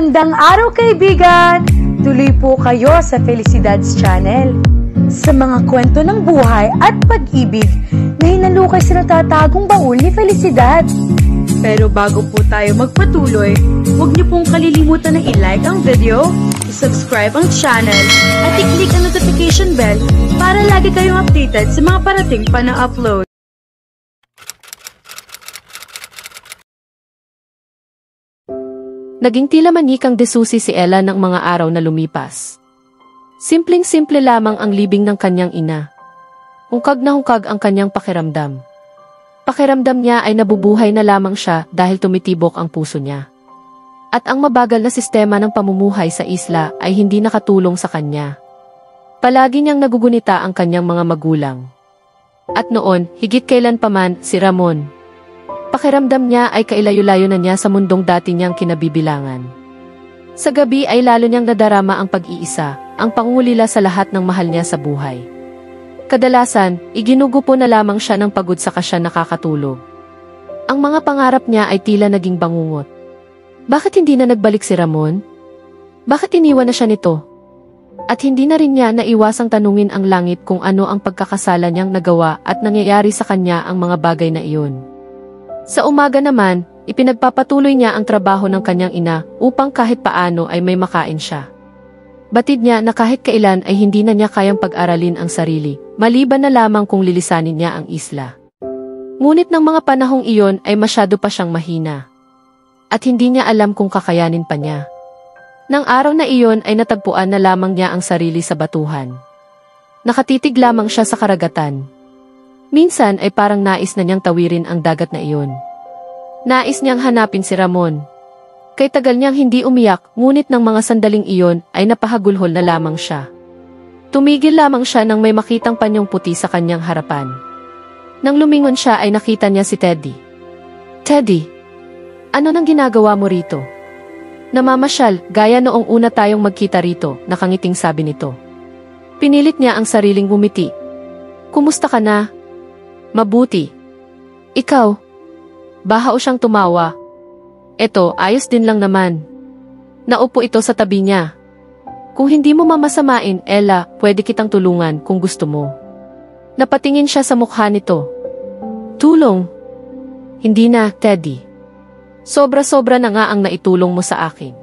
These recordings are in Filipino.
Magandang araw kaibigan! Tuloy po kayo sa Felicidad's Channel. Sa mga kwento ng buhay at pag-ibig na hinalukay sa natatagong baul ni Felicidad. Pero bago po tayo magpatuloy, huwag niyo pong kalilimutan na i-like ang video, i-subscribe ang channel, at i-click ang notification bell para lagi kayong updated sa mga parating pa na upload. Naging tila manikang desusi si Ella ng mga araw na lumipas. Simpleng-simple lamang ang libing ng kanyang ina. Hungkag na hungkag ang kanyang pakiramdam. Pakiramdam niya ay nabubuhay na lamang siya dahil tumitibok ang puso niya. At ang mabagal na sistema ng pamumuhay sa isla ay hindi nakatulong sa kanya. Palagi niyang nagugunita ang kanyang mga magulang. At noon, higit kailan paman, si Ramon. Pakiramdam niya ay kailayo-layo na niya sa mundong dati niyang kinabibilangan. Sa gabi ay lalo niyang nadarama ang pag-iisa, ang pangungulila sa lahat ng mahal niya sa buhay. Kadalasan, iginugupo na lamang siya ng pagod saka siya nakakatulog. Ang mga pangarap niya ay tila naging bangungot. Bakit hindi na nagbalik si Ramon? Bakit iniwan na siya nito? At hindi na rin niya naiwasang tanungin ang langit kung ano ang pagkakasala niyang nagawa at nangyayari sa kanya ang mga bagay na iyon. Sa umaga naman, ipinagpapatuloy niya ang trabaho ng kanyang ina upang kahit paano ay may makain siya. Batid niya na kahit kailan ay hindi na niya kayang pag-aralin ang sarili, maliban na lamang kung lilisanin niya ang isla. Ngunit ng mga panahong iyon ay masyado pa siyang mahina. At hindi niya alam kung kakayanin pa niya. Nang araw na iyon ay natagpuan na lamang niya ang sarili sa batuhan. Nakatitig lamang siya sa karagatan. Minsan ay parang nais na niyang tawirin ang dagat na iyon. Nais niyang hanapin si Ramon. Kay tagal niyang hindi umiyak, ngunit ng mga sandaling iyon ay napahagulhol na lamang siya. Tumigil lamang siya nang may makitang panyong puti sa kanyang harapan. Nang lumingon siya ay nakita niya si Teddy. Teddy, ano nang ginagawa mo rito? Namamasyal, gaya noong una tayong magkita rito, nakangiting sabi nito. Pinilit niya ang sariling ngumiti. Kumusta ka na? Mabuti. Ikaw? Bahao siyang tumawa. Eto, ayos din lang naman. Naupo ito sa tabi niya. Kung hindi mo mamasamain, Ella, pwede kitang tulungan kung gusto mo. Napatingin siya sa mukha nito. Tulong? Hindi na, Teddy. Sobra-sobra na nga ang naitulong mo sa akin.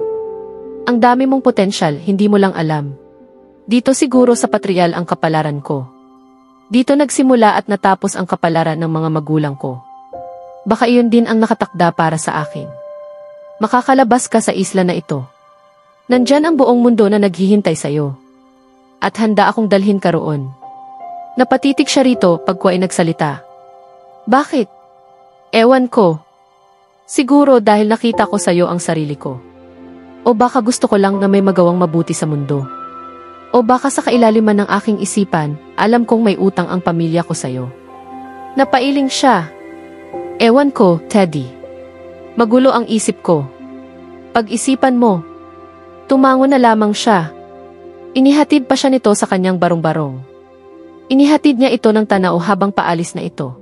Ang dami mong potensyal, hindi mo lang alam. Dito siguro sa Patrial ang kapalaran ko. Dito nagsimula at natapos ang kapalaran ng mga magulang ko. Baka iyon din ang nakatakda para sa akin. Makakalabas ka sa isla na ito. Nandyan ang buong mundo na naghihintay sa'yo. At handa akong dalhin ka roon. Napatitig siya rito pagko ay nagsalita. Bakit? Ewan ko. Siguro dahil nakita ko sa'yo ang sarili ko. O baka gusto ko lang na may magawang mabuti sa mundo. O baka sa kailaliman ng aking isipan, alam kong may utang ang pamilya ko sa'yo. Napailing siya. Ewan ko, Teddy. Magulo ang isip ko. Pag-isipan mo. Tumango na lamang siya. Inihatid pa siya nito sa kanyang barong-barong. Inihatid niya ito ng tanaw habang paalis na ito.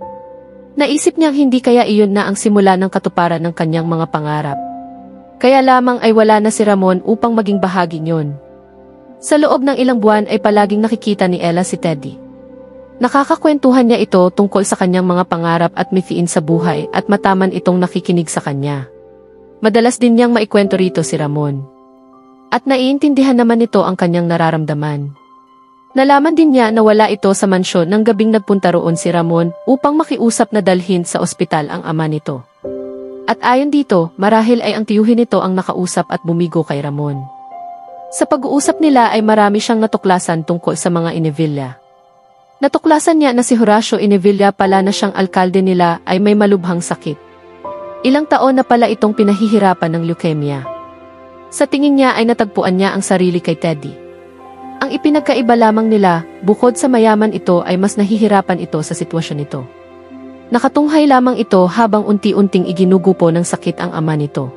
Naisip niyang hindi kaya iyon na ang simula ng katuparan ng kanyang mga pangarap. Kaya lamang ay wala na si Ramon upang maging bahagi niyon. Sa loob ng ilang buwan ay palaging nakikita ni Ella si Teddy. Nakakakwentuhan niya ito tungkol sa kanyang mga pangarap at mithiin sa buhay at mataman itong nakikinig sa kanya. Madalas din niyang maikwento rito si Ramon. At naiintindihan naman nito ang kanyang nararamdaman. Nalaman din niya na wala ito sa mansyon nang gabing nagpunta roon si Ramon upang makiusap na dalhin sa ospital ang ama nito. At ayon dito, marahil ay ang tiyuhin nito ang nakausap at bumigo kay Ramon. Sa pag-uusap nila ay marami siyang natuklasan tungkol sa mga Inevilla. Natuklasan niya na si Horacio Inevilla pala na siyang alkalde nila ay may malubhang sakit. Ilang taon na pala itong pinahihirapan ng leukemia. Sa tingin niya ay natagpuan niya ang sarili kay Teddy. Ang ipinagkaiba lamang nila, bukod sa mayaman ito ay mas nahihirapan ito sa sitwasyon nito. Nakatunghay lamang ito habang unti-unting iginugupo ng sakit ang ama nito.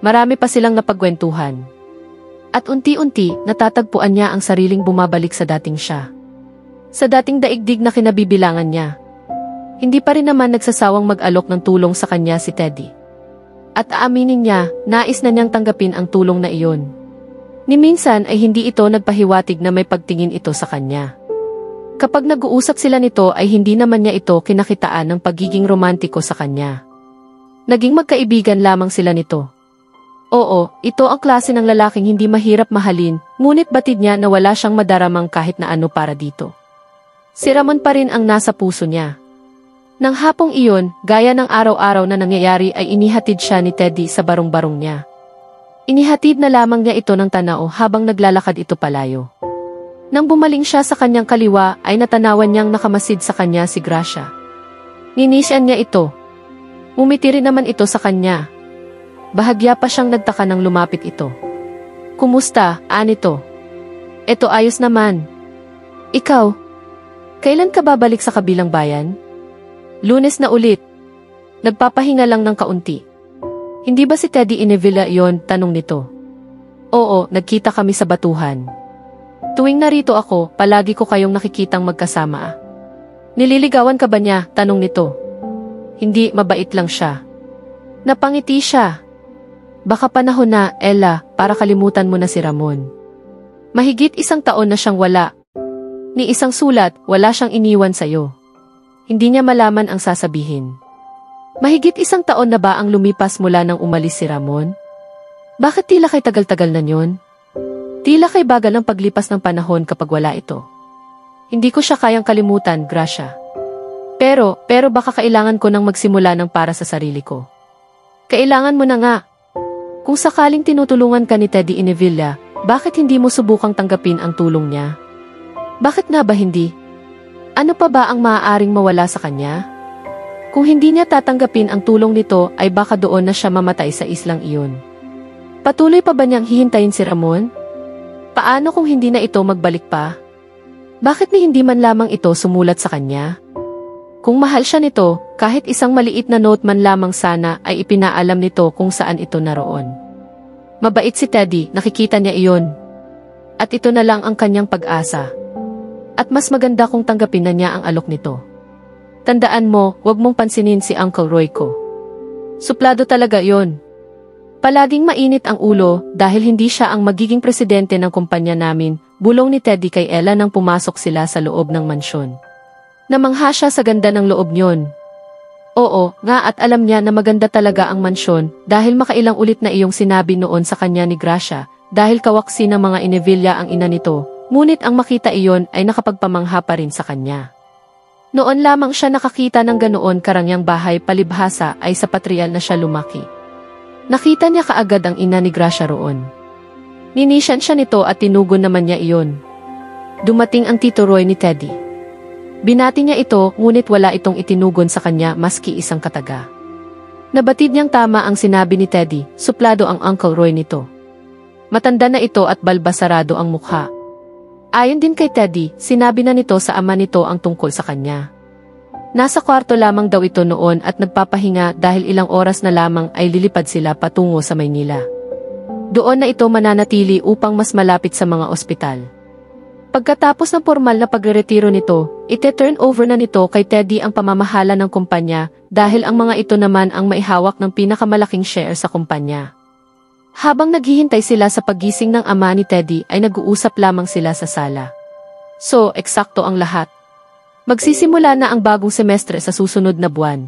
Marami pa silang napagkwentuhan. At unti-unti, natatagpuan niya ang sariling bumabalik sa dating siya. Sa dating daigdig na kinabibilangan niya. Hindi pa rin naman nagsasawang mag-alok ng tulong sa kanya si Teddy. At aaminin niya, nais na niyang tanggapin ang tulong na iyon. Ni minsan ay hindi ito nagpahiwatig na may pagtingin ito sa kanya. Kapag nag-uusap sila nito ay hindi naman niya ito kinakitaan ng pagiging romantiko sa kanya. Naging magkaibigan lamang sila nito. Oo, ito ang klase ng lalaking hindi mahirap mahalin, ngunit batid niya na wala siyang madaramang kahit na ano para dito. Si Ramon pa rin ang nasa puso niya. Nang hapong iyon, gaya ng araw-araw na nangyayari ay inihatid siya ni Teddy sa barong-barong niya. Inihatid na lamang niya ito ng tanaw habang naglalakad ito palayo. Nang bumaling siya sa kanyang kaliwa ay natanawan niyang nakamasid sa kanya si Gracia. Ninisyan niya ito. Umiti rin naman ito sa kanya. Bahagya pa siyang nagtaka nang lumapit ito. Kumusta, Anito? Eto ayos naman. Ikaw? Kailan ka babalik sa kabilang bayan? Lunes na ulit. Nagpapahinga lang ng kaunti. Hindi ba si Teddy Inevilla yon? Tanong nito. Oo, nagkita kami sa batuhan. Tuwing narito ako, palagi ko kayong nakikitang magkasama. Nililigawan ka ba niya? Tanong nito. Hindi, mabait lang siya. Napangiti siya. Baka panahon na, Ella, para kalimutan mo na si Ramon. Mahigit 1 taon na siyang wala. Ni isang sulat, wala siyang iniwan sa'yo. Hindi niya malaman ang sasabihin. Mahigit 1 taon na ba ang lumipas mula nang umalis si Ramon? Bakit tila kay tagal-tagal na yon? Tila kay bagal ang paglipas ng panahon kapag wala ito. Hindi ko siya kayang kalimutan, Gracia. Pero baka kailangan ko nang magsimula ng para sa sarili ko. Kailangan mo na nga. Kung sakaling tinutulungan ka ni Teddy Inevilla, bakit hindi mo subukang tanggapin ang tulong niya? Bakit nga ba hindi? Ano pa ba ang maaaring mawala sa kanya? Kung hindi niya tatanggapin ang tulong nito ay baka doon na siya mamatay sa islang iyon. Patuloy pa ba niyang hihintayin si Ramon? Paano kung hindi na ito magbalik pa? Bakit ni hindi man lamang ito sumulat sa kanya? Kung mahal siya nito, kahit isang maliit na note man lamang sana ay ipinaalam nito kung saan ito naroon. Mabait si Teddy, nakikita niya iyon. At ito na lang ang kanyang pag-asa. At mas maganda kung tanggapin na niya ang alok nito. Tandaan mo, huwag mong pansinin si Uncle Roy ko. Suplado talaga yon. Palaging mainit ang ulo dahil hindi siya ang magiging presidente ng kumpanya namin, bulong ni Teddy kay Ella nang pumasok sila sa loob ng mansyon. Namangha siya sa ganda ng loob niyon. Oo, nga at alam niya na maganda talaga ang mansyon dahil makailang ulit na iyong sinabi noon sa kanya ni Gracia dahil kawaksi ng mga Inevilla ang ina nito. Ngunit ang makita iyon ay nakapagpamangha pa rin sa kanya. Noon lamang siya nakakita ng ganoon karangyang bahay palibhasa ay sa patrial na siya lumaki. Nakita niya kaagad ang ina ni Gracia roon. Ninisyan siya nito at tinugon naman niya iyon. Dumating ang Tito Roy ni Teddy. Binati niya ito ngunit wala itong itinugon sa kanya maski isang kataga. Nabatid niyang tama ang sinabi ni Teddy, suplado ang Uncle Roy nito. Matanda na ito at balbasarado ang mukha. Ayon din kay Teddy, sinabi na nito sa ama nito ang tungkol sa kanya. Nasa kwarto lamang daw ito noon at nagpapahinga dahil ilang oras na lamang ay lilipad sila patungo sa Maynila. Doon na ito mananatili upang mas malapit sa mga ospital. Pagkatapos ng formal na pagreretiro nito, ite-turn over na nito kay Teddy ang pamamahala ng kumpanya dahil ang mga ito naman ang maihawak ng pinakamalaking share sa kumpanya. Habang naghihintay sila sa paggising ng ama ni Teddy ay nag-uusap lamang sila sa sala. So, eksakto ang lahat. Magsisimula na ang bagong semestre sa susunod na buwan.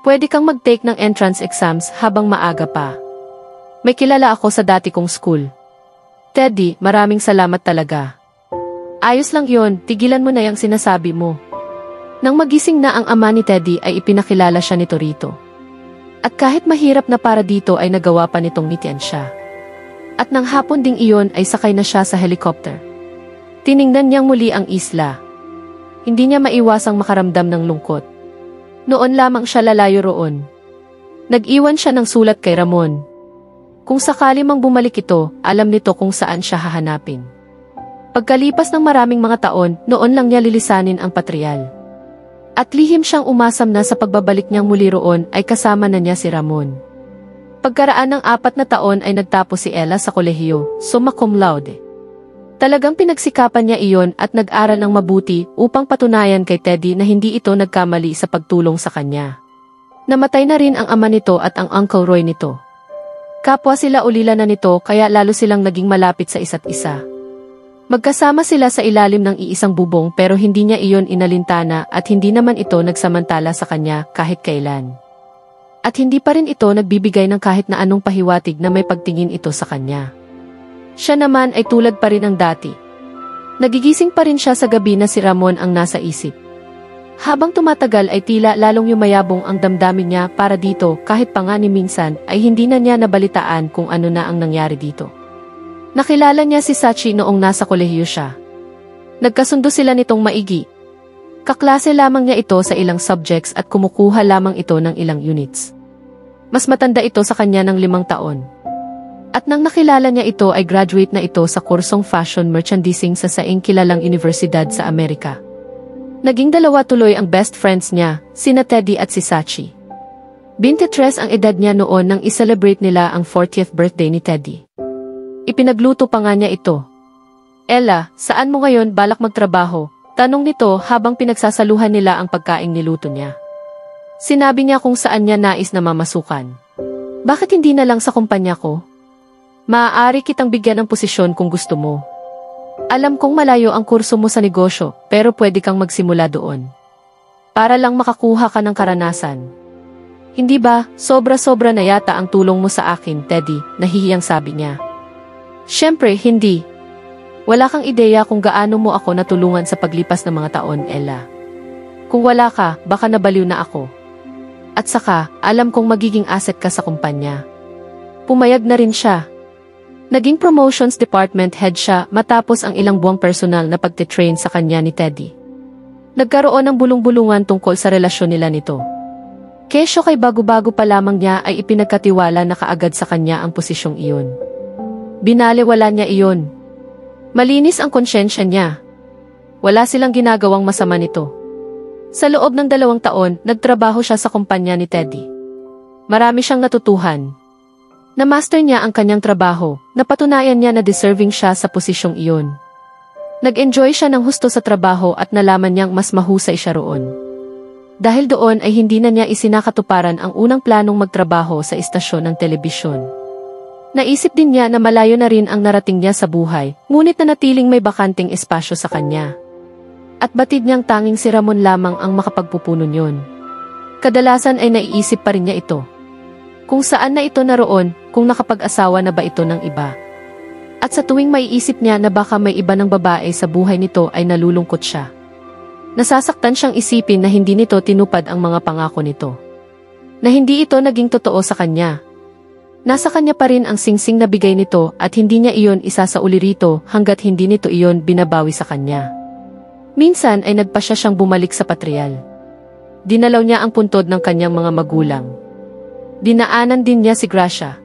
Pwede kang mag-take ng entrance exams habang maaga pa. May kilala ako sa dati kong school. Teddy, maraming salamat talaga. Ayos lang yon, tigilan mo na yung sinasabi mo. Nang magising na ang ama ni Teddy ay ipinakilala siya nito rito. At kahit mahirap na para dito ay nagawa pa nitong ngitian siya. At nang hapon ding iyon ay sakay na siya sa helicopter. Tiningnan niyang muli ang isla. Hindi niya maiwasang makaramdam ng lungkot. Noon lamang siya lalayo roon. Nag-iwan siya ng sulat kay Ramon. Kung sakali mang bumalik ito, alam nito kung saan siya hahanapin. Pagkalipas ng maraming mga taon, noon lang niya lilisanin ang patrial. At lihim siyang umasam na sa pagbabalik niyang muli roon ay kasama na niya si Ramon. Pagkaraan ng 4 na taon ay nagtapos si Ella sa kolehiyo, summa cum laude. Talagang pinagsikapan niya iyon at nag-aral ng mabuti upang patunayan kay Teddy na hindi ito nagkamali sa pagtulong sa kanya. Namatay na rin ang ama nito at ang Uncle Roy nito. Kapwa sila ulila na nito kaya lalo silang naging malapit sa isa't isa. Magkasama sila sa ilalim ng iisang bubong pero hindi niya iyon inalintana at hindi naman ito nagsamantala sa kanya kahit kailan. At hindi pa rin ito nagbibigay ng kahit na anong pahiwatig na may pagtingin ito sa kanya. Siya naman ay tulad pa rin ng dati. Nagigising pa rin siya sa gabi na si Ramon ang nasa isip. Habang tumatagal ay tila lalong yumayabong ang damdamin niya para dito kahit pa nga ni minsan ay hindi na niya nabalitaan kung ano na ang nangyari dito. Nakilala niya si Sachi noong nasa kolehiyo siya. Nagkasundo sila nitong maigi. Kaklase lamang niya ito sa ilang subjects at kumukuha lamang ito ng ilang units. Mas matanda ito sa kanya ng 5 taon. At nang nakilala niya ito ay graduate na ito sa kursong fashion merchandising sa saing kilalang universidad sa Amerika. Naging dalawa tuloy ang best friends niya, sina Teddy at si Sachi. 23 ang edad niya noon nang i-celebrate nila ang 40th birthday ni Teddy. Ipinagluto pa nga niya ito. Ella, saan mo ngayon balak magtrabaho? Tanong nito habang pinagsasaluhan nila ang pagkaing niluto niya. Sinabi niya kung saan niya nais na mamasukan. Bakit hindi na lang sa kumpanya ko? Maaari kitang bigyan ng posisyon kung gusto mo. Alam kong malayo ang kurso mo sa negosyo, pero pwede kang magsimula doon. Para lang makakuha ka ng karanasan. Hindi ba, sobra-sobra na yata ang tulong mo sa akin, Teddy, nahihiyang sabi niya. Siyempre, hindi. Wala kang ideya kung gaano mo ako natulungan sa paglipas ng mga taon, Ella. Kung wala ka, baka nabaliw na ako. At saka, alam kong magiging asset ka sa kumpanya. Pumayag na rin siya. Naging promotions department head siya matapos ang ilang buwang personal na pagtitrain sa kanya ni Teddy. Nagkaroon ng bulong-bulungan tungkol sa relasyon nila nito. Kesyo kay bago-bago pa lamang niya ay ipinagkatiwala na kaagad sa kanya ang posisyong iyon. Binaliwala niya iyon. Malinis ang konsyensya niya. Wala silang ginagawang masama nito. Sa loob ng 2 taon, nagtrabaho siya sa kumpanya ni Teddy. Marami siyang natutuhan. Na-master niya ang kanyang trabaho, napatunayan niya na deserving siya sa posisyong iyon. Nag-enjoy siya ng husto sa trabaho at nalaman niyang mas mahusay siya roon. Dahil doon ay hindi na niya isinakatuparan ang unang planong magtrabaho sa istasyon ng telebisyon. Naisip din niya na malayo na rin ang narating niya sa buhay, ngunit nanatiling may bakanting espasyo sa kanya. At batid niyang tanging si Ramon lamang ang makapagpupuno niyon. Kadalasan ay naiisip pa rin niya ito. Kung saan na ito naroon, kung nakapag-asawa na ba ito ng iba. At sa tuwing maiisip niya na baka may iba ng babae sa buhay nito ay nalulungkot siya. Nasasaktan siyang isipin na hindi nito tinupad ang mga pangako nito. Na hindi ito naging totoo sa kanya. Nasa kanya pa rin ang singsing na bigay nito at hindi niya iyon isasauli rito hanggat hindi nito iyon binabawi sa kanya. Minsan ay nagpasya siyang bumalik sa patrial. Dinalaw niya ang puntod ng kanyang mga magulang. Dinaanan din niya si Gracia.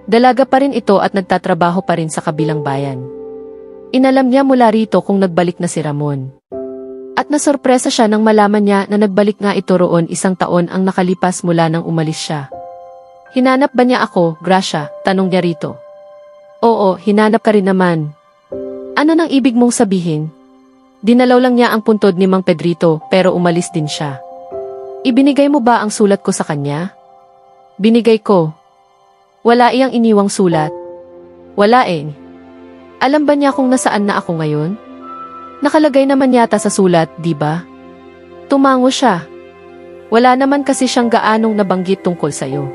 Dalaga pa rin ito at nagtatrabaho pa rin sa kabilang bayan. Inalam niya mula rito kung nagbalik na si Ramon. At nasorpresa siya nang malaman niya na nagbalik nga ito roon 1 taon ang nakalipas mula nang umalis siya. Hinanap ba niya ako, Gracia? Tanong niya rito. Oo, hinanap ka rin naman. Ano nang ibig mong sabihin? Dinalaw lang niya ang puntod ni Mang Pedrito pero umalis din siya. Ibinigay mo ba ang sulat ko sa kanya? Binigay ko. Wala iyang iniwang sulat. Wala eh. Alam ba niya kung nasaan na ako ngayon? Nakalagay naman yata sa sulat, di ba? Tumango siya. Wala naman kasi siyang gaanong nabanggit tungkol sa'yo.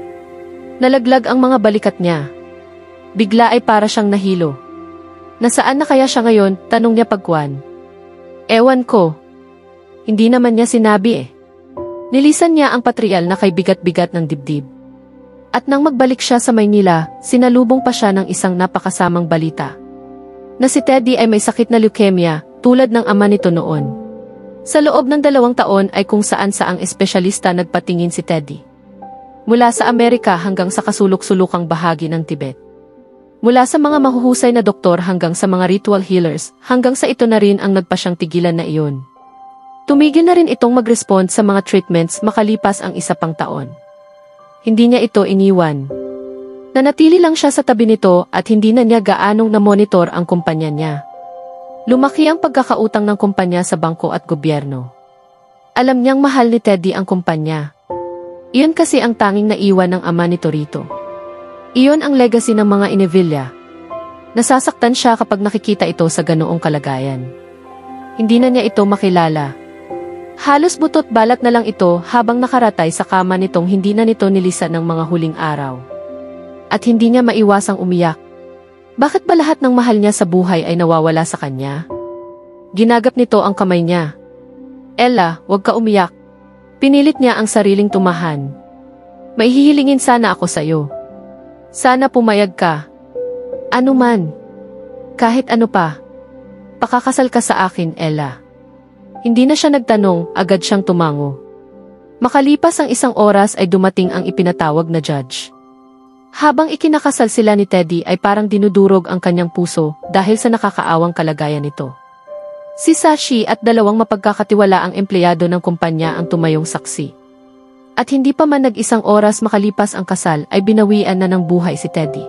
Nalaglag ang mga balikat niya. Bigla ay para siyang nahilo. Nasaan na kaya siya ngayon? Tanong niya pagkuan. Ewan ko. Hindi naman niya sinabi eh. Nilisan niya ang patrial na kay bigat-bigat ng dibdib. At nang magbalik siya sa Maynila, sinalubong pa siya ng isang napakasamang balita. Na si Teddy ay may sakit na leukemia, tulad ng ama nito noon. Sa loob ng 2 taon ay kung saan-saang espesyalista nagpatingin si Teddy. Mula sa Amerika hanggang sa kasulok-sulukang bahagi ng Tibet. Mula sa mga mahuhusay na doktor hanggang sa mga ritual healers, hanggang sa ito na rin ang nagpasyang tigilan na iyon. Tumigil na rin itong mag-respond sa mga treatments makalipas ang 1 pang taon. Hindi niya ito iniwan. Nanatili lang siya sa tabi nito at hindi na niya gaanong na-monitor ang kumpanya niya. Lumaki ang pagkakautang ng kumpanya sa bangko at gobyerno. Alam niyang mahal ni Teddy ang kumpanya. Iyon kasi ang tanging naiwan ng ama ni Torito. Iyon ang legacy ng mga Inevilla. Nasasaktan siya kapag nakikita ito sa ganoong kalagayan. Hindi na niya ito makilala. Halos butot balat na lang ito habang nakaratay sa kama nitong hindi na nito nilisan ng mga huling araw. At hindi niya maiwasang umiyak. Bakit ba lahat ng mahal niya sa buhay ay nawawala sa kanya? Ginagap nito ang kamay niya. Ella, huwag ka umiyak. Pinilit niya ang sariling tumahan. Maihihilingin sana ako sa'yo. Sana pumayag ka. Ano man. Kahit ano pa. Pakakasal ka sa akin, Ella. Hindi na siya nagtanong, agad siyang tumango. Makalipas ang 1 oras ay dumating ang ipinatawag na judge. Habang ikinakasal sila ni Teddy ay parang dinudurog ang kanyang puso dahil sa nakakaawang kalagayan nito. Si Sashi at 2 mapagkakatiwalaang empleyado ng kumpanya ang tumayong saksi. At hindi pa man nag-1 oras makalipas ang kasal ay binawian na ng buhay si Teddy.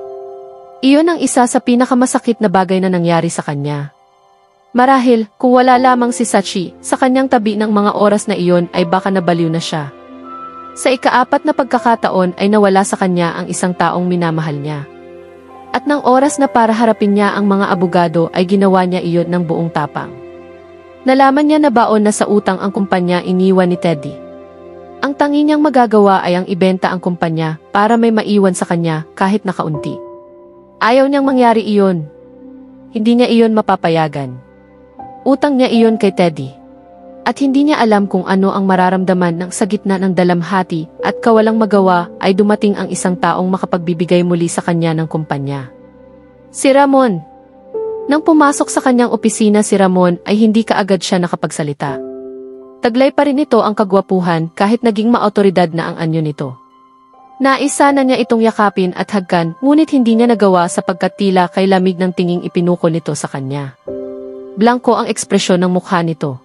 Iyon ang isa sa pinakamasakit na bagay na nangyari sa kanya. Marahil, kung wala lamang si Sachi sa kanyang tabi ng mga oras na iyon ay baka nabaliw na siya. Sa ika-4 na pagkakataon ay nawala sa kanya ang isang taong minamahal niya. At ng oras na para harapin niya ang mga abogado ay ginawa niya iyon ng buong tapang. Nalaman niya na baon na sa utang ang kumpanya iniwan ni Teddy. Ang tangi niyang magagawa ay ang ibenta ang kumpanya para may maiwan sa kanya kahit na kaunti. Ayaw niyang mangyari iyon. Hindi niya iyon mapapayagan. Utang niya iyon kay Teddy. At hindi niya alam kung ano ang mararamdaman ng sa gitna ng dalamhati at kawalang magawa ay dumating ang isang taong makapagbibigay muli sa kanya ng kumpanya. Si Ramon. Nang pumasok sa kanyang opisina si Ramon ay hindi kaagad siya nakapagsalita. Taglay pa rin ito ang kagwapuhan kahit naging maautoridad na ang anyo nito. Naisa na niya itong yakapin at hagkan ngunit hindi niya nagawa sapagkat tila kay lamig ng tinging ipinuko nito sa kanya. Blanko ang ekspresyon ng mukha nito.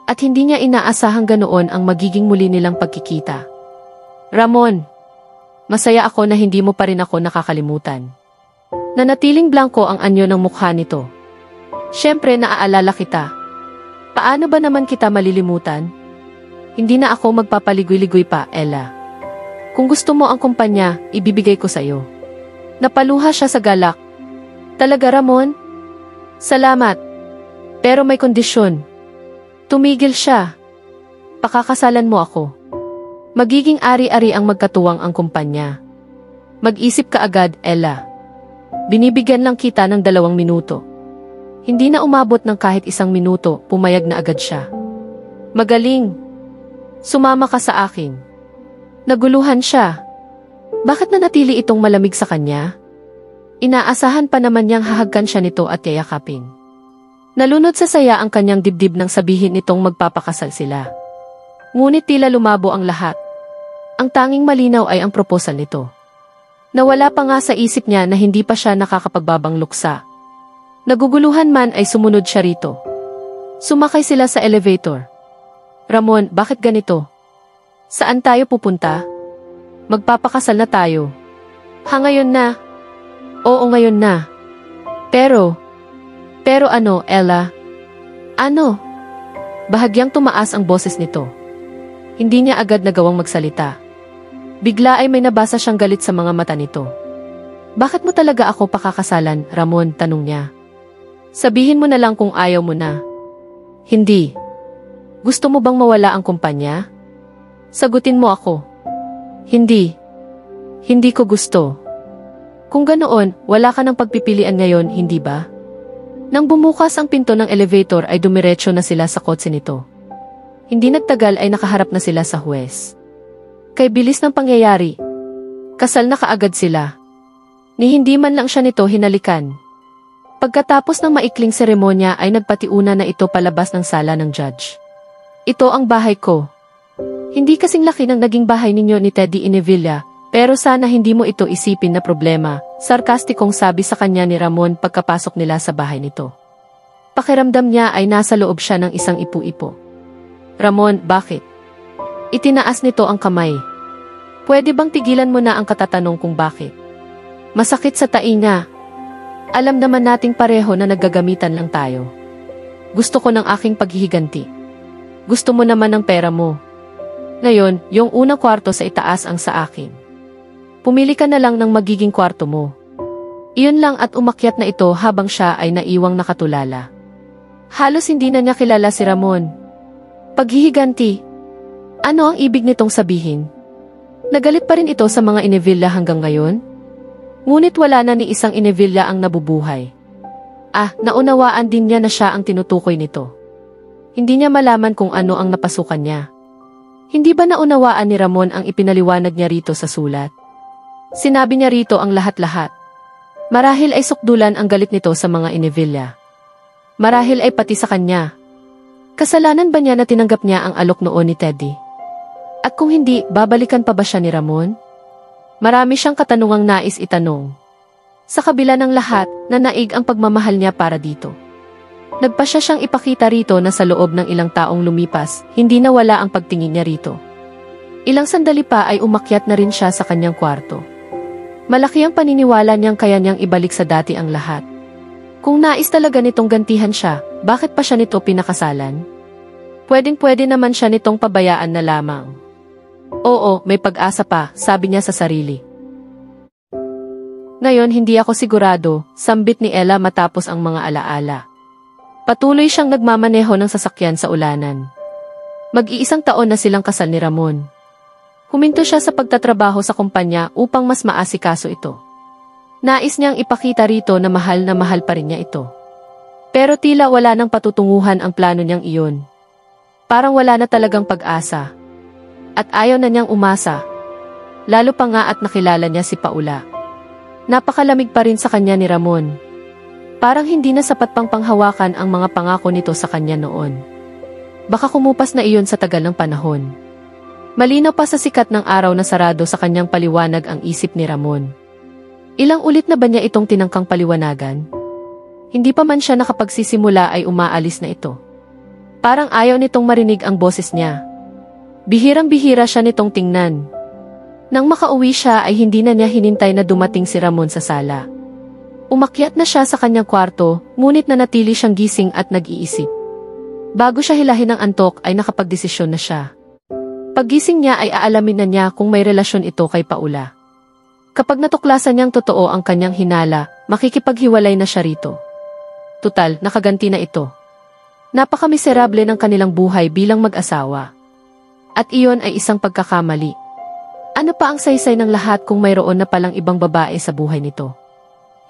At hindi niya inaasahang ganoon ang magiging muli nilang pagkikita. Ramon, masaya ako na hindi mo pa rin ako nakakalimutan. Nanatiling blanko ang anyo ng mukha nito. Siyempre naaalala kita. Paano ba naman kita malilimutan? Hindi na ako magpapaligoy-ligoy pa, Ella. Kung gusto mo ang kumpanya, ibibigay ko sa'yo. Napaluha siya sa galak. Talaga, Ramon? Salamat. Pero may kondisyon. Tumigil siya. Pakakasalan mo ako. Magiging ari-ari ang magkatuwang ang kumpanya. Mag-isip ka agad, Ella. Binibigyan lang kita ng 2 minuto. Hindi na umabot ng kahit 1 minuto, pumayag na agad siya. Magaling. Sumama ka sa akin. Naguluhan siya. Bakit nanatili itong malamig sa kanya? Inaasahan pa naman niyang hahagkan siya nito at yayakapin. Nalunod sa saya ang kanyang dibdib nang sabihin nitong magpapakasal sila. Ngunit tila lumabo ang lahat. Ang tanging malinaw ay ang proposal nito. Nawala pa nga sa isip niya na hindi pa siya nakakapagbabang luksa. Naguguluhan man ay sumunod siya rito. Sumakay sila sa elevator. Ramon, bakit ganito? Saan tayo pupunta? Magpapakasal na tayo. Ha, ngayon na? Oo, ngayon na. Pero ano, Ella? Ano? Bahagyang tumaas ang boses nito. Hindi niya agad nagawang magsalita. Bigla ay may nabasa siyang galit sa mga mata nito. Bakit mo talaga ako pakakasalan, Ramon? Tanong niya. Sabihin mo na lang kung ayaw mo na. Hindi. Gusto mo bang mawala ang kumpanya? Sagutin mo ako. Hindi. Hindi ko gusto. Kung ganoon, wala ka ng pagpipilian ngayon, hindi ba? Nang bumukas ang pinto ng elevator ay dumiretso na sila sa kotse nito. Hindi nagtagal ay nakaharap na sila sa huwes. Kay bilis ng pangyayari, kasal na kaagad sila. Ni hindi man lang siya nito hinalikan. Pagkatapos ng maikling seremonya ay nagpatiuna na ito palabas ng sala ng judge. Ito ang bahay ko. Hindi kasing laki ng naging bahay ninyo ni Teddy Inevilla, pero sana hindi mo ito isipin na problema, sarkastikong sabi sa kanya ni Ramon pagkapasok nila sa bahay nito. Pakiramdam niya ay nasa loob siya ng isang ipu-ipo. Ramon, bakit? Itinaas nito ang kamay. Pwede bang tigilan mo na ang katatanong kung bakit? Masakit sa tainga. Alam naman nating pareho na naggagamitan lang tayo. Gusto ko ng aking paghihiganti. Gusto mo naman ng pera mo. Ngayon, yung unang kwarto sa itaas ang sa akin. Pumili ka na lang ng magiging kwarto mo. Iyon lang at umakyat na ito habang siya ay naiwang nakatulala. Halos hindi na niya kilala si Ramon. Paghihiganti. Ano ang ibig nitong sabihin? Nagalit pa rin ito sa mga Inevilla hanggang ngayon? Ngunit wala na ni isang Inevilla ang nabubuhay. Naunawaan din niya na siya ang tinutukoy nito. Hindi niya malaman kung ano ang napasukan niya. Hindi ba naunawaan ni Ramon ang ipinaliwanag niya rito sa sulat? Sinabi niya rito ang lahat-lahat. Marahil ay sukdulan ang galit nito sa mga Inevilla. Marahil ay pati sa kanya. Kasalanan ba niya na tinanggap niya ang alok noon ni Teddy? At kung hindi, babalikan pa ba siya ni Ramon? Marami siyang katanungang nais itanong. Sa kabila ng lahat, nanaig ang pagmamahal niya para dito. Nagpasya siyang ipakita rito na sa loob ng ilang taong lumipas, hindi nawala ang pagtingin niya rito. Ilang sandali pa ay umakyat na rin siya sa kanyang kwarto. Malaki ang paniniwala niyang kaya niyang ibalik sa dati ang lahat. Kung nais talaga nitong gantihan siya, bakit pa siya nito pinakasalan? Pwedeng-pwede naman siya nitong pabayaan na lamang. Oo, may pag-asa pa, sabi niya sa sarili. Ngayon hindi ako sigurado, sambit ni Ella matapos ang mga alaala. Patuloy siyang nagmamaneho ng sasakyan sa ulanan. Mag-iisang taon na silang kasal ni Ramon. Huminto siya sa pagtatrabaho sa kumpanya upang mas maasikaso ito. Nais niyang ipakita rito na mahal pa rin niya ito. Pero tila wala nang patutunguhan ang plano niyang iyon. Parang wala na talagang pag-asa. At ayaw na niyang umasa. Lalo pa nga at nakilala niya si Paula. Napakalamig pa rin sa kanya ni Ramon. Parang hindi na sapat pang panghawakan ang mga pangako nito sa kanya noon. Baka kumupas na iyon sa tagal ng panahon. Malinaw pa sa sikat ng araw na sarado sa kanyang paliwanag ang isip ni Ramon. Ilang ulit na ba niya itong tinangkang paliwanagan? Hindi pa man siya nakapagsisimula ay umaalis na ito. Parang ayaw nitong marinig ang boses niya. Bihirang-bihira siya nitong tingnan. Nang makauwi siya ay hindi na niya hinintay na dumating si Ramon sa sala. Umakyat na siya sa kanyang kwarto, ngunit nanatili siyang gising at nag-iisip. Bago siya hilahin ng antok ay nakapagdesisyon na siya. Paggising niya ay aalamin na niya kung may relasyon ito kay Paula. Kapag natuklasan niyang totoo ang kanyang hinala, makikipaghiwalay na siya rito. Tutal, nakaganti na ito. Napakamiserable ng kanilang buhay bilang mag-asawa. At iyon ay isang pagkakamali. Ano pa ang saysay ng lahat kung mayroon na palang ibang babae sa buhay nito?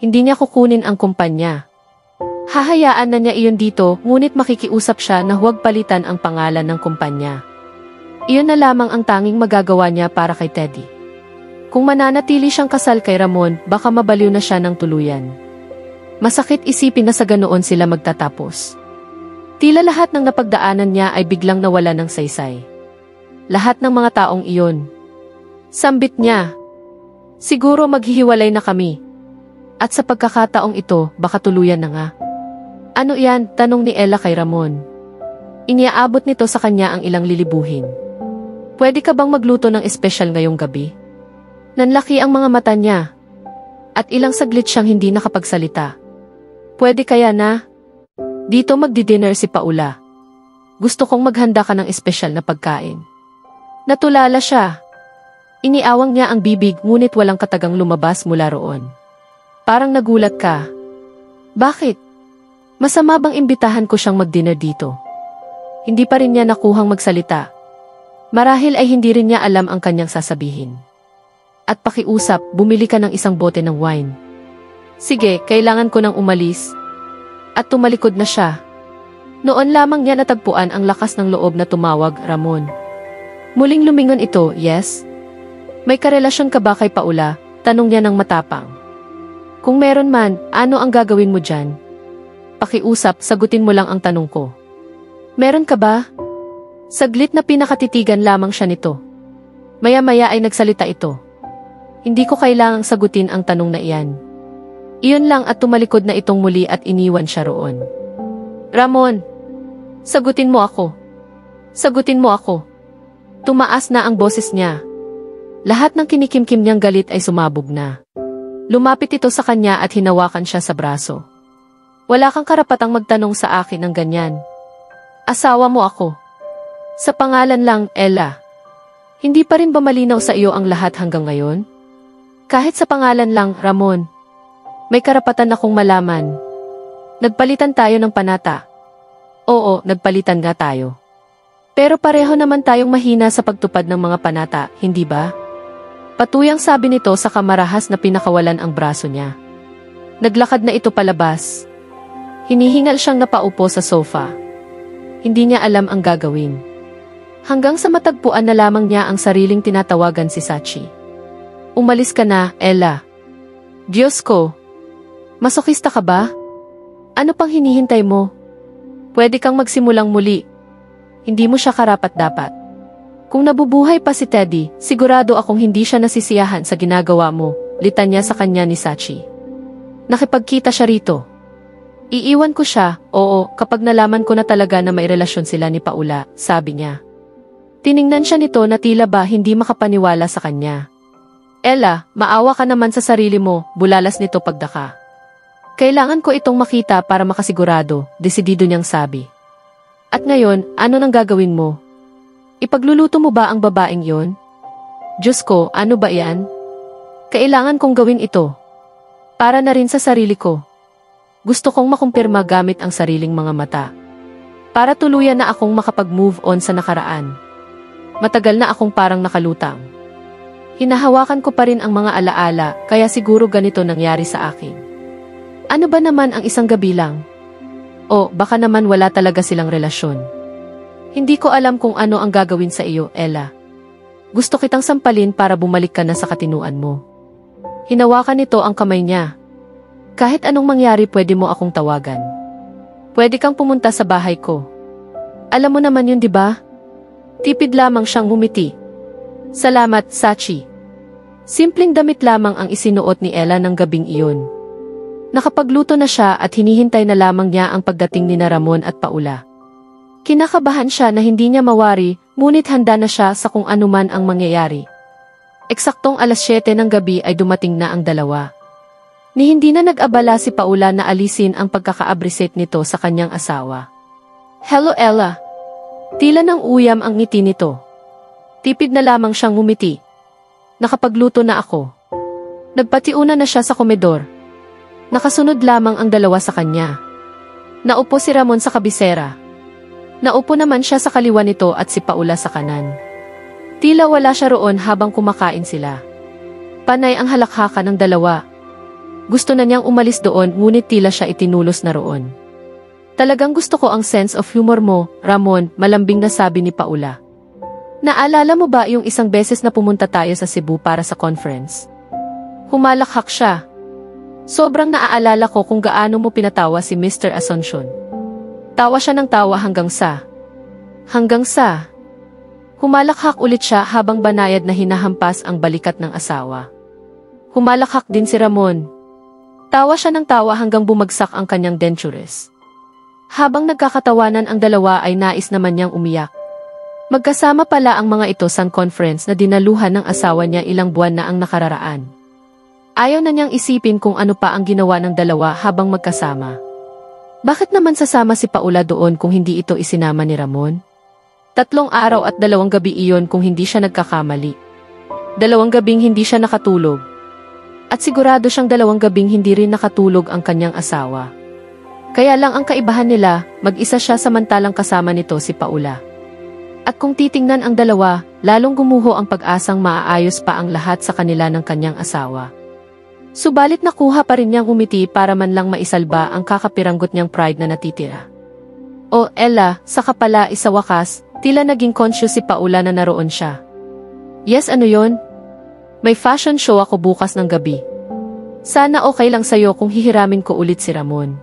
Hindi niya kukunin ang kumpanya. Hahayaan na niya iyon dito, ngunit makikiusap siya na huwag palitan ang pangalan ng kumpanya. Iyon na lamang ang tanging magagawa niya para kay Teddy. Kung mananatili siyang kasal kay Ramon, baka mabaliw na siya ng tuluyan. Masakit isipin na sa ganoon sila magtatapos. Tila lahat ng napagdaanan niya ay biglang nawala ng saysay. Lahat ng mga taong iyon. Sambit niya. Siguro maghihiwalay na kami. At sa pagkakataong ito, baka tuluyan na nga. Ano yan? Tanong ni Ella kay Ramon. Iniaabot nito sa kanya ang ilang lilibuhin. Pwede ka bang magluto ng espesyal ngayong gabi? Nanlaki ang mga mata niya. At ilang saglit siyang hindi nakapagsalita. Pwede kaya na? Dito magdi-dinner si Paula. Gusto kong maghanda ka ng espesyal na pagkain. Natulala siya. Iniawang niya ang bibig ngunit walang katagang lumabas mula roon. Parang nagulat ka. Bakit? Masama bang imbitahan ko siyang mag-dinner dito? Hindi pa rin niya nakuhang magsalita. Marahil ay hindi rin niya alam ang kanyang sasabihin. At pakiusap, bumili ka ng isang bote ng wine. Sige, kailangan ko nang umalis. At tumalikod na siya. Noon lamang niya natagpuan ang lakas ng loob na tumawag, Ramon. Muling lumingon ito, yes? May karelasyon ka ba kay Paula? Tanong niya ng matapang. Kung meron man, ano ang gagawin mo dyan? Pakiusap, sagutin mo lang ang tanong ko. Meron ka ba? Saglit na pinakatitigan lamang siya nito. Maya-maya ay nagsalita ito. Hindi ko kailangang sagutin ang tanong na iyan. Iyon lang at tumalikod na itong muli at iniwan siya roon. Ramon, sagutin mo ako. Sagutin mo ako. Tumaas na ang boses niya. Lahat ng kinikimkim niyang galit ay sumabog na. Lumapit ito sa kanya at hinawakan siya sa braso. Wala kang karapatang magtanong sa akin ng ganyan. Asawa mo ako. Sa pangalan lang, Ella. Hindi pa rin ba malinaw sa iyo ang lahat hanggang ngayon? Kahit sa pangalan lang, Ramon. May karapatan akong malaman. Nagpalitan tayo ng panata. Oo, nagpalitan nga tayo. Pero pareho naman tayong mahina sa pagtupad ng mga panata, hindi ba? Patuyang sabi nito sa kamarahas na pinakawalan ang braso niya. Naglakad na ito palabas. Hinihingal siyang napaupo sa sofa. Hindi niya alam ang gagawin. Hanggang sa matagpuan na lamang niya ang sariling tinatawagan si Sachi. Umalis ka na, Ella. Diyos ko. Masokista ka ba? Ano pang hinihintay mo? Pwede kang magsimulang muli. Hindi mo siya karapat-dapat. Kung nabubuhay pa si Teddy, sigurado akong hindi siya nasisiyahan sa ginagawa mo, litanya sa kanya ni Sachi. Nakipagkita siya rito. Iiwan ko siya, oo, kapag nalaman ko na talaga na may relasyon sila ni Paula, sabi niya. Tiningnan siya nito na tila ba hindi makapaniwala sa kanya. Ella, maawa ka naman sa sarili mo, bulalas nito pagdaka. Kailangan ko itong makita para makasigurado, desidido niyang sabi. At ngayon, ano nang gagawin mo? Ipagluluto mo ba ang babaeng yon? Diyos ko, ano ba yan? Kailangan kong gawin ito. Para na rin sa sarili ko. Gusto kong makumpirma gamit ang sariling mga mata. Para tuluyan na akong makapag-move on sa nakaraan. Matagal na akong parang nakalutang. Hinahawakan ko pa rin ang mga alaala, kaya siguro ganito nangyari sa akin. Ano ba naman ang isang gabi lang? O baka naman wala talaga silang relasyon. Hindi ko alam kung ano ang gagawin sa iyo, Ella. Gusto kitang sampalin para bumalik ka na sa katinuan mo. Hinawakan nito ang kamay niya. Kahit anong mangyari pwede mo akong tawagan. Pwede kang pumunta sa bahay ko. Alam mo naman yun, di ba? Tipid lamang siyang ngumiti. Salamat, Sachi. Simpleng damit lamang ang isinuot ni Ella ng gabing iyon. Nakapagluto na siya at hinihintay na lamang niya ang pagdating ni Ramon at Paula. Kinakabahan siya na hindi niya mawari, ngunit handa na siya sa kung anuman ang mangyayari. Eksaktong alas 7 ng gabi ay dumating na ang dalawa. Ni hindi na nag-abala si Paula na alisin ang pagkaka-abriset nito sa kanyang asawa. Hello, Ella. Tila ng uyam ang ngiti nito. Tipid na lamang siyang ngumiti. Nakapagluto na ako. Nagpatiuna na siya sa komedor. Nakasunod lamang ang dalawa sa kanya. Naupo si Ramon sa kabisera. Naupo naman siya sa kaliwa nito at si Paula sa kanan. Tila wala siya roon habang kumakain sila. Panay ang halakhakan ng dalawa. Gusto na niyang umalis doon ngunit tila siya itinulos na roon. Talagang gusto ko ang sense of humor mo, Ramon, malambing na sabi ni Paula. Naalala mo ba yung isang beses na pumunta tayo sa Cebu para sa conference? Humalakhak siya. Sobrang naaalala ko kung gaano mo pinatawa si Mr. Asuncion. Tawa siya ng tawa hanggang sa. Humalakhak ulit siya habang banayad na hinahampas ang balikat ng asawa. Humalakhak din si Ramon. Tawa siya ng tawa hanggang bumagsak ang kanyang dentures. Habang nagkakatawanan ang dalawa ay nais naman niyang umiyak. Magkasama pala ang mga ito sa conference na dinaluhan ng asawa niya ilang buwan na ang nakararaan. Ayaw na niyang isipin kung ano pa ang ginawa ng dalawa habang magkasama. Bakit naman sasama si Paula doon kung hindi ito isinama ni Ramon? 3 araw at 2 gabi iyon kung hindi siya nagkakamali. 2 gabing hindi siya nakatulog. At sigurado siyang 2 gabing hindi rin nakatulog ang kanyang asawa. Kaya lang ang kaibahan nila, mag-isa siya samantalang kasama nito si Paula. At kung titingnan ang dalawa, lalong gumuho ang pag-asang maaayos pa ang lahat sa kanila ng kanyang asawa. Subalit nakuha pa rin niyang umiti para man lang maisalba ang kakapiranggot niyang pride na natitira. O Ella, saka pala isa wakas, tila naging conscious si Paula na naroon siya. Yes, ano yon? May fashion show ako bukas ng gabi. Sana okay lang sa'yo kung hihiramin ko ulit si Ramon.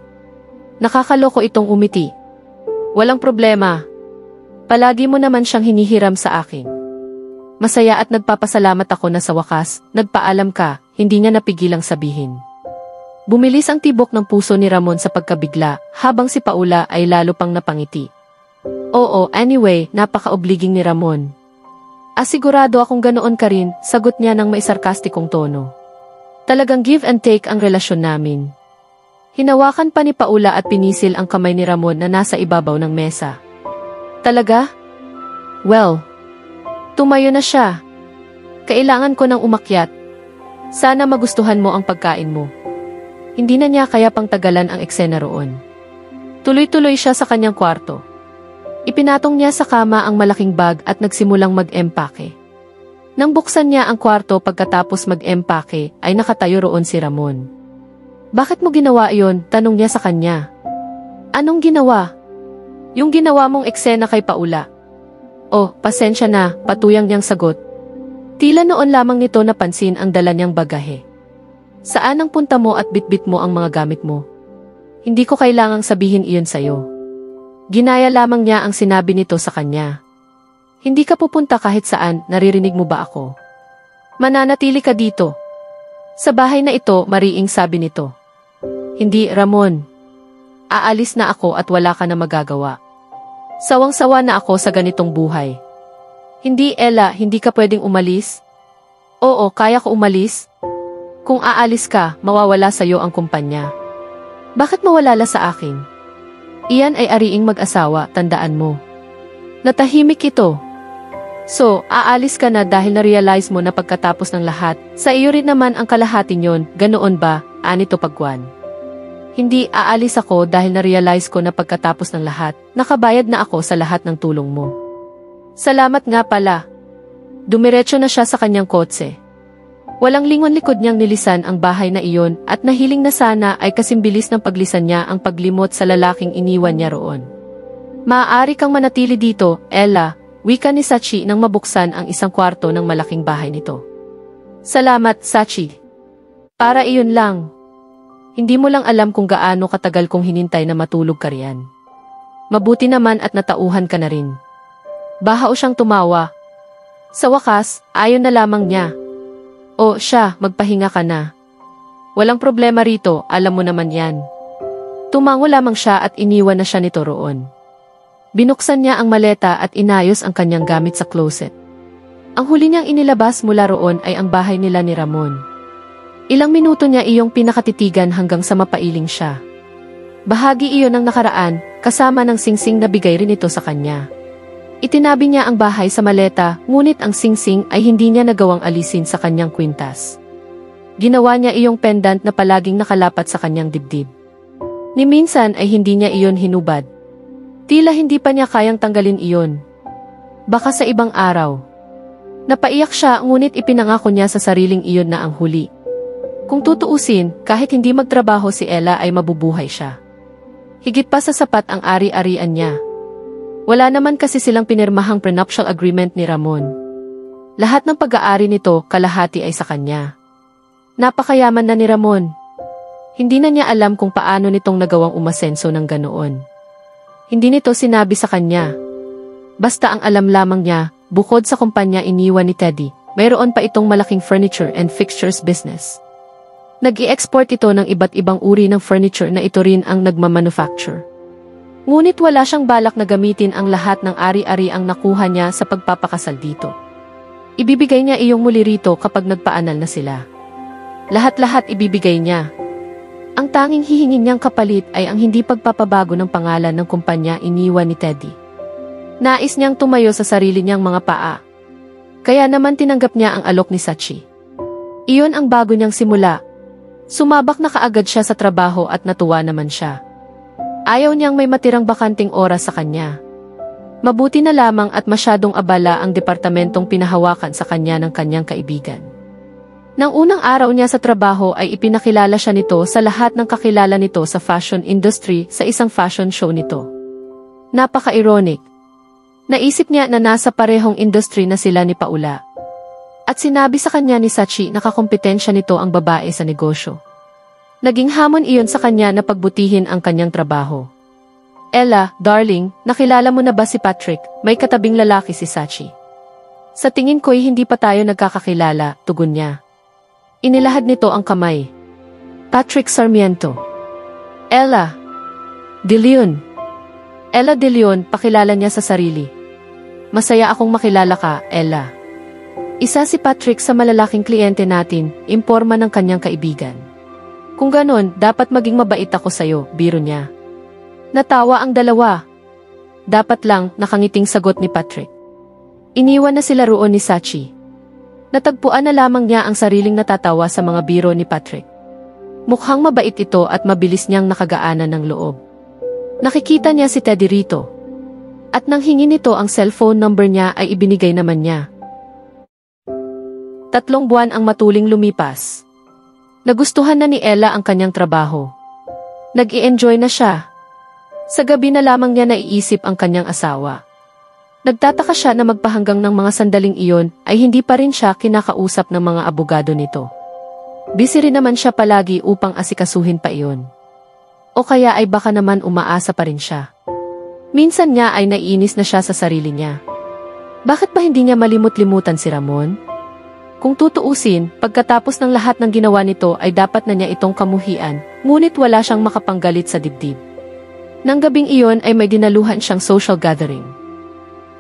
Nakakaloko itong umiti. Walang problema. Palagi mo naman siyang hinihiram sa akin. Masaya at nagpapasalamat ako na sa wakas, nagpaalam ka, hindi niya napigilang sabihin. Bumilis ang tibok ng puso ni Ramon sa pagkabigla, habang si Paula ay lalo pang napangiti. Oo, anyway, napaka-obliging ni Ramon. Asigurado akong ganoon ka rin, sagot niya ng may sarkastikong tono. Talagang give and take ang relasyon namin. Hinawakan pa ni Paula at pinisil ang kamay ni Ramon na nasa ibabaw ng mesa. Talaga? Well, Tumayo na siya. Kailangan ko ng umakyat. Sana magustuhan mo ang pagkain mo. Hindi na niya kaya pang tagalan ang eksena roon. Tuloy-tuloy siya sa kanyang kwarto. Ipinatong niya sa kama ang malaking bag at nagsimulang mag-empake. Nang buksan niya ang kwarto pagkatapos mag-empake, ay nakatayo roon si Ramon. Bakit mo ginawa iyon? Tanong niya sa kanya. Anong ginawa? Yung ginawa mong eksena kay Paula. Oh, pasensya na, patuyang niyang sagot. Tila noon lamang nito napansin ang dala niyang bagahe. Saan ang punta mo at bitbit mo ang mga gamit mo? Hindi ko kailangang sabihin iyon sa'yo. Ginaya lamang niya ang sinabi nito sa kanya. Hindi ka pupunta kahit saan, naririnig mo ba ako? Mananatili ka dito. Sa bahay na ito, mariing sabi nito. Hindi, Ramon. Aalis na ako at wala ka na magagawa. Sawang-sawa na ako sa ganitong buhay. Hindi, Ella, hindi ka pwedeng umalis? Oo, kaya ko umalis. Kung aalis ka, mawawala sa'yo ang kumpanya. Bakit mawalala sa akin? Iyan ay ariing mag-asawa, tandaan mo. Natahimik ito. So, aalis ka na dahil na-realize mo na pagkatapos ng lahat, sa iyo rin naman ang kalahati niyon, ganoon ba, Anito Pagwan? Hindi, aalis ako dahil na-realize ko na pagkatapos ng lahat, nakabayad na ako sa lahat ng tulong mo. Salamat nga pala. Dumiretso na siya sa kanyang kotse. Walang lingon likod niyang nilisan ang bahay na iyon at nahiling na sana ay kasimbilis ng paglisan niya ang paglimot sa lalaking iniwan niya roon. Maaari kang manatili dito, Ella, wika ni Sachi nang mabuksan ang isang kwarto ng malaking bahay nito. Salamat, Sachi. Para iyon lang. Hindi mo lang alam kung gaano katagal kong hinintay na matulog ka riyan. Mabuti naman at natauhan ka na rin. Bahao siyang tumawa. Sa wakas, ayon na lamang niya. O siya, magpahinga ka na. Walang problema rito, alam mo naman yan. Tumango lamang siya at iniwan na siya nito roon. Binuksan niya ang maleta at inayos ang kanyang gamit sa closet. Ang huli niyang inilabas mula roon ay ang bahay nila ni Ramon. Ilang minuto niya iyong pinakatitigan hanggang sa mapailing siya. Bahagi iyon ng nakaraan, kasama ng singsing na bigay rin ito sa kanya. Itinabi niya ang bahay sa maleta, ngunit ang singsing ay hindi niya nagawang alisin sa kanyang kwintas. Ginawa niya iyong pendant na palaging nakalapat sa kanyang dibdib. Ni minsan ay hindi niya iyon hinubad. Tila hindi pa niya kayang tanggalin iyon. Baka sa ibang araw. Napaiyak siya ngunit ipinangako niya sa sariling iyon na ang huli. Kung tutuusin, kahit hindi magtrabaho si Ella ay mabubuhay siya. Higit pa sa sapat ang ari-arian niya. Wala naman kasi silang pinirmahang prenuptial agreement ni Ramon. Lahat ng pag-aari nito, kalahati ay sa kanya. Napakayaman na ni Ramon. Hindi na niya alam kung paano nitong nagawang umasenso ng ganoon. Hindi nito sinabi sa kanya. Basta ang alam lamang niya, bukod sa kumpanya iniwan ni Teddy, mayroon pa itong malaking furniture and fixtures business. Nag-i-export ito ng iba't ibang uri ng furniture na ito rin ang nagmamanufacture. Ngunit wala siyang balak na gamitin ang lahat ng ari-ari ang nakuha niya sa pagpapakasal dito. Ibibigay niya iyong muli rito kapag nagpaanal na sila. Lahat-lahat ibibigay niya. Ang tanging hihingin niyang kapalit ay ang hindi pagpapabago ng pangalan ng kumpanya iniwan ni Teddy. Nais niyang tumayo sa sarili niyang mga paa. Kaya naman tinanggap niya ang alok ni Sachi. Iyon ang bago niyang simula. Sumabak na kaagad siya sa trabaho at natuwa naman siya. Ayaw niyang may matirang bakanting oras sa kanya. Mabuti na lamang at masyadong abala ang departamentong pinahawakan sa kanya ng kanyang kaibigan. Nang unang araw niya sa trabaho ay ipinakilala siya nito sa lahat ng kakilala nito sa fashion industry sa isang fashion show nito. Napaka-ironic. Naisip niya na nasa parehong industry na sila ni Paula. At sinabi sa kanya ni Sachi na kakompetensya nito ang babae sa negosyo. Naging hamon iyon sa kanya na pagbutihin ang kanyang trabaho. Ella, darling, nakilala mo na ba si Patrick? May katabing lalaki si Sachi. Sa tingin ko'y hindi pa tayo nagkakakilala, tugon niya. Inilahad nito ang kamay. Patrick Sarmiento. Ella. De Leon. Ella De Leon, pakilala niya sa sarili. Masaya akong makilala ka, Ella. Isa si Patrick sa malalaking kliyente natin, imporma ng kanyang kaibigan. Kung ganon, dapat maging mabait ako sa'yo, biro niya. Natawa ang dalawa. Dapat lang, nakangiting sagot ni Patrick. Iniwan na sila roon ni Sachi. Natagpuan na lamang niya ang sariling natatawa sa mga biro ni Patrick. Mukhang mabait ito at mabilis niyang nakagaanan ng loob. Nakikita niya si Teddy rito. At nang hingi nito ang cellphone number niya ay ibinigay naman niya. 3 buwan ang matuling lumipas. Nagustuhan na ni Ella ang kanyang trabaho. Nag-i-enjoy na siya. Sa gabi na lamang niya naiisip ang kanyang asawa. Nagtataka siya na magpahanggang ng mga sandaling iyon ay hindi pa rin siya kinakausap ng mga abogado nito. Busy rin naman siya palagi upang asikasuhin pa iyon. O kaya ay baka naman umaasa pa rin siya. Minsan nga ay naiinis na siya sa sarili niya. Bakit ba hindi niya malimot-limutan si Ramon? Kung tutuusin, pagkatapos ng lahat ng ginawa nito ay dapat na niya itong kamuhian, ngunit wala siyang makapanggalit sa dibdib. Nang gabing iyon ay may dinaluhan siyang social gathering.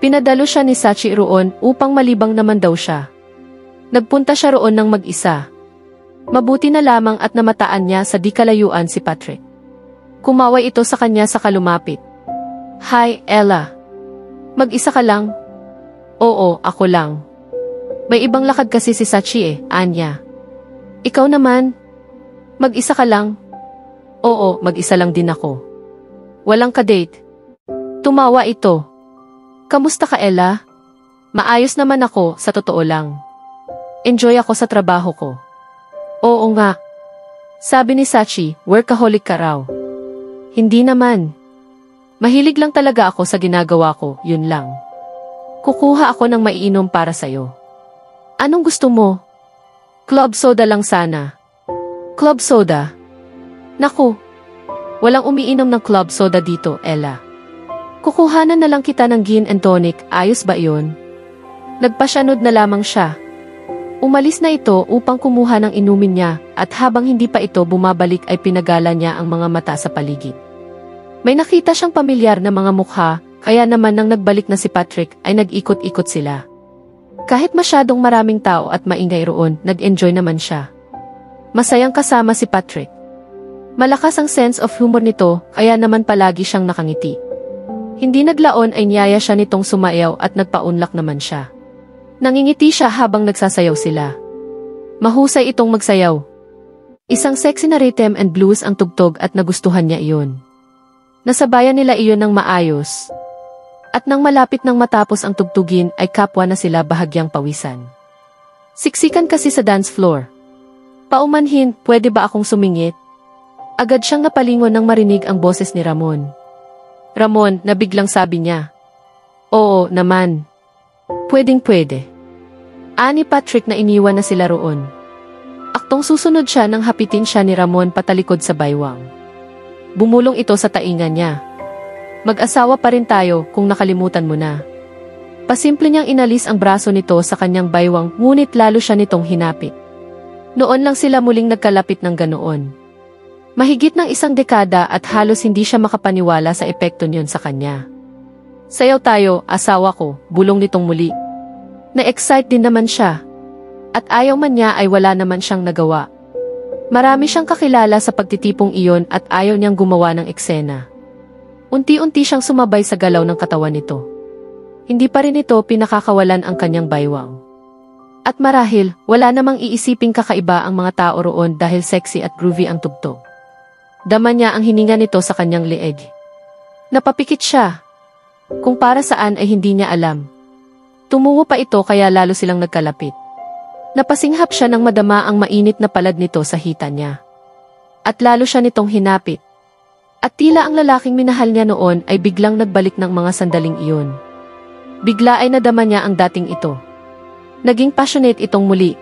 Pinadalo siya ni Sachi roon upang malibang naman daw siya. Nagpunta siya roon ng mag-isa. Mabuti na lamang at namataan niya sa di kalayuan si Patrick. Kumaway ito sa kanya sa kalumapit. Hi, Ella. Mag-isa ka lang? Oo, ako lang. May ibang lakad kasi si Sachi Anya. Ikaw naman? Mag-isa ka lang? Oo, mag-isa lang din ako. Walang ka-date. Tumawa ito. Kamusta ka, Ella? Maayos naman ako, sa totoo lang. Enjoy ako sa trabaho ko. Oo nga. Sabi ni Sachi, workaholic ka raw. Hindi naman. Mahilig lang talaga ako sa ginagawa ko, yun lang. Kukuha ako ng maiinom para sa'yo. Anong gusto mo? Club soda lang sana. Club soda? Naku, walang umiinom ng club soda dito, Ella. Kukuhanan na lang kita ng gin and tonic, ayos ba iyon? Nagpasyanod na lamang siya. Umalis na ito upang kumuha ng inumin niya at habang hindi pa ito bumabalik ay pinagala niya ang mga mata sa paligid. May nakita siyang pamilyar na mga mukha, kaya naman nang nagbalik na si Patrick ay nag-ikot-ikot sila. Kahit masyadong maraming tao at maingay roon, nag-enjoy naman siya. Masayang kasama si Patrick. Malakas ang sense of humor nito, kaya naman palagi siyang nakangiti. Hindi naglaon ay niyaya siya nitong sumayaw at nagpaunlak naman siya. Nangingiti siya habang nagsasayaw sila. Mahusay itong magsayaw. Isang sexy na rhythm and blues ang tugtog at nagustuhan niya iyon. Nasabayan nila iyon ng maayos. At nang malapit nang matapos ang tugtugin ay kapwa na sila bahagyang pawisan. Siksikan kasi sa dance floor. Paumanhin, pwede ba akong sumingit? Agad siyang napalingon nang marinig ang boses ni Ramon. Ramon, na biglang sabi niya. Oo, naman. Pwedeng-pwede. Ani Patrick na iniwan na sila roon. Aktong susunod siya nang hapitin siya ni Ramon patalikod sa baywang. Bumulong ito sa tainga niya. Mag-asawa pa rin tayo kung nakalimutan mo na. Pasimple niyang inalis ang braso nito sa kanyang baywang ngunit lalo siya nitong hinapit. Noon lang sila muling nagkalapit ng ganoon. Mahigit ng 1 dekada at halos hindi siya makapaniwala sa epekto niyon sa kanya. Sayaw tayo, asawa ko, bulong nitong muli. Na-excite din naman siya. At ayaw man niya ay wala naman siyang nagawa. Marami siyang kakilala sa pagtitipong iyon at ayaw niyang gumawa ng eksena. Unti-unti siyang sumabay sa galaw ng katawan nito. Hindi pa rin ito pinakakawalan ang kanyang baywang. At marahil, wala namang iisiping kakaiba ang mga tao roon dahil sexy at groovy ang tugtog. Dama niya ang hininga nito sa kanyang leeg. Napapikit siya. Kung para saan ay hindi niya alam. Tumuwo pa ito kaya lalo silang nagkalapit. Napasinghap siya nang madama ang mainit na palad nito sa hita niya. At lalo siya nitong hinapit. At tila ang lalaking minahal niya noon ay biglang nagbalik ng mga sandaling iyon. Bigla ay nadama niya ang dating ito. Naging passionate itong muli.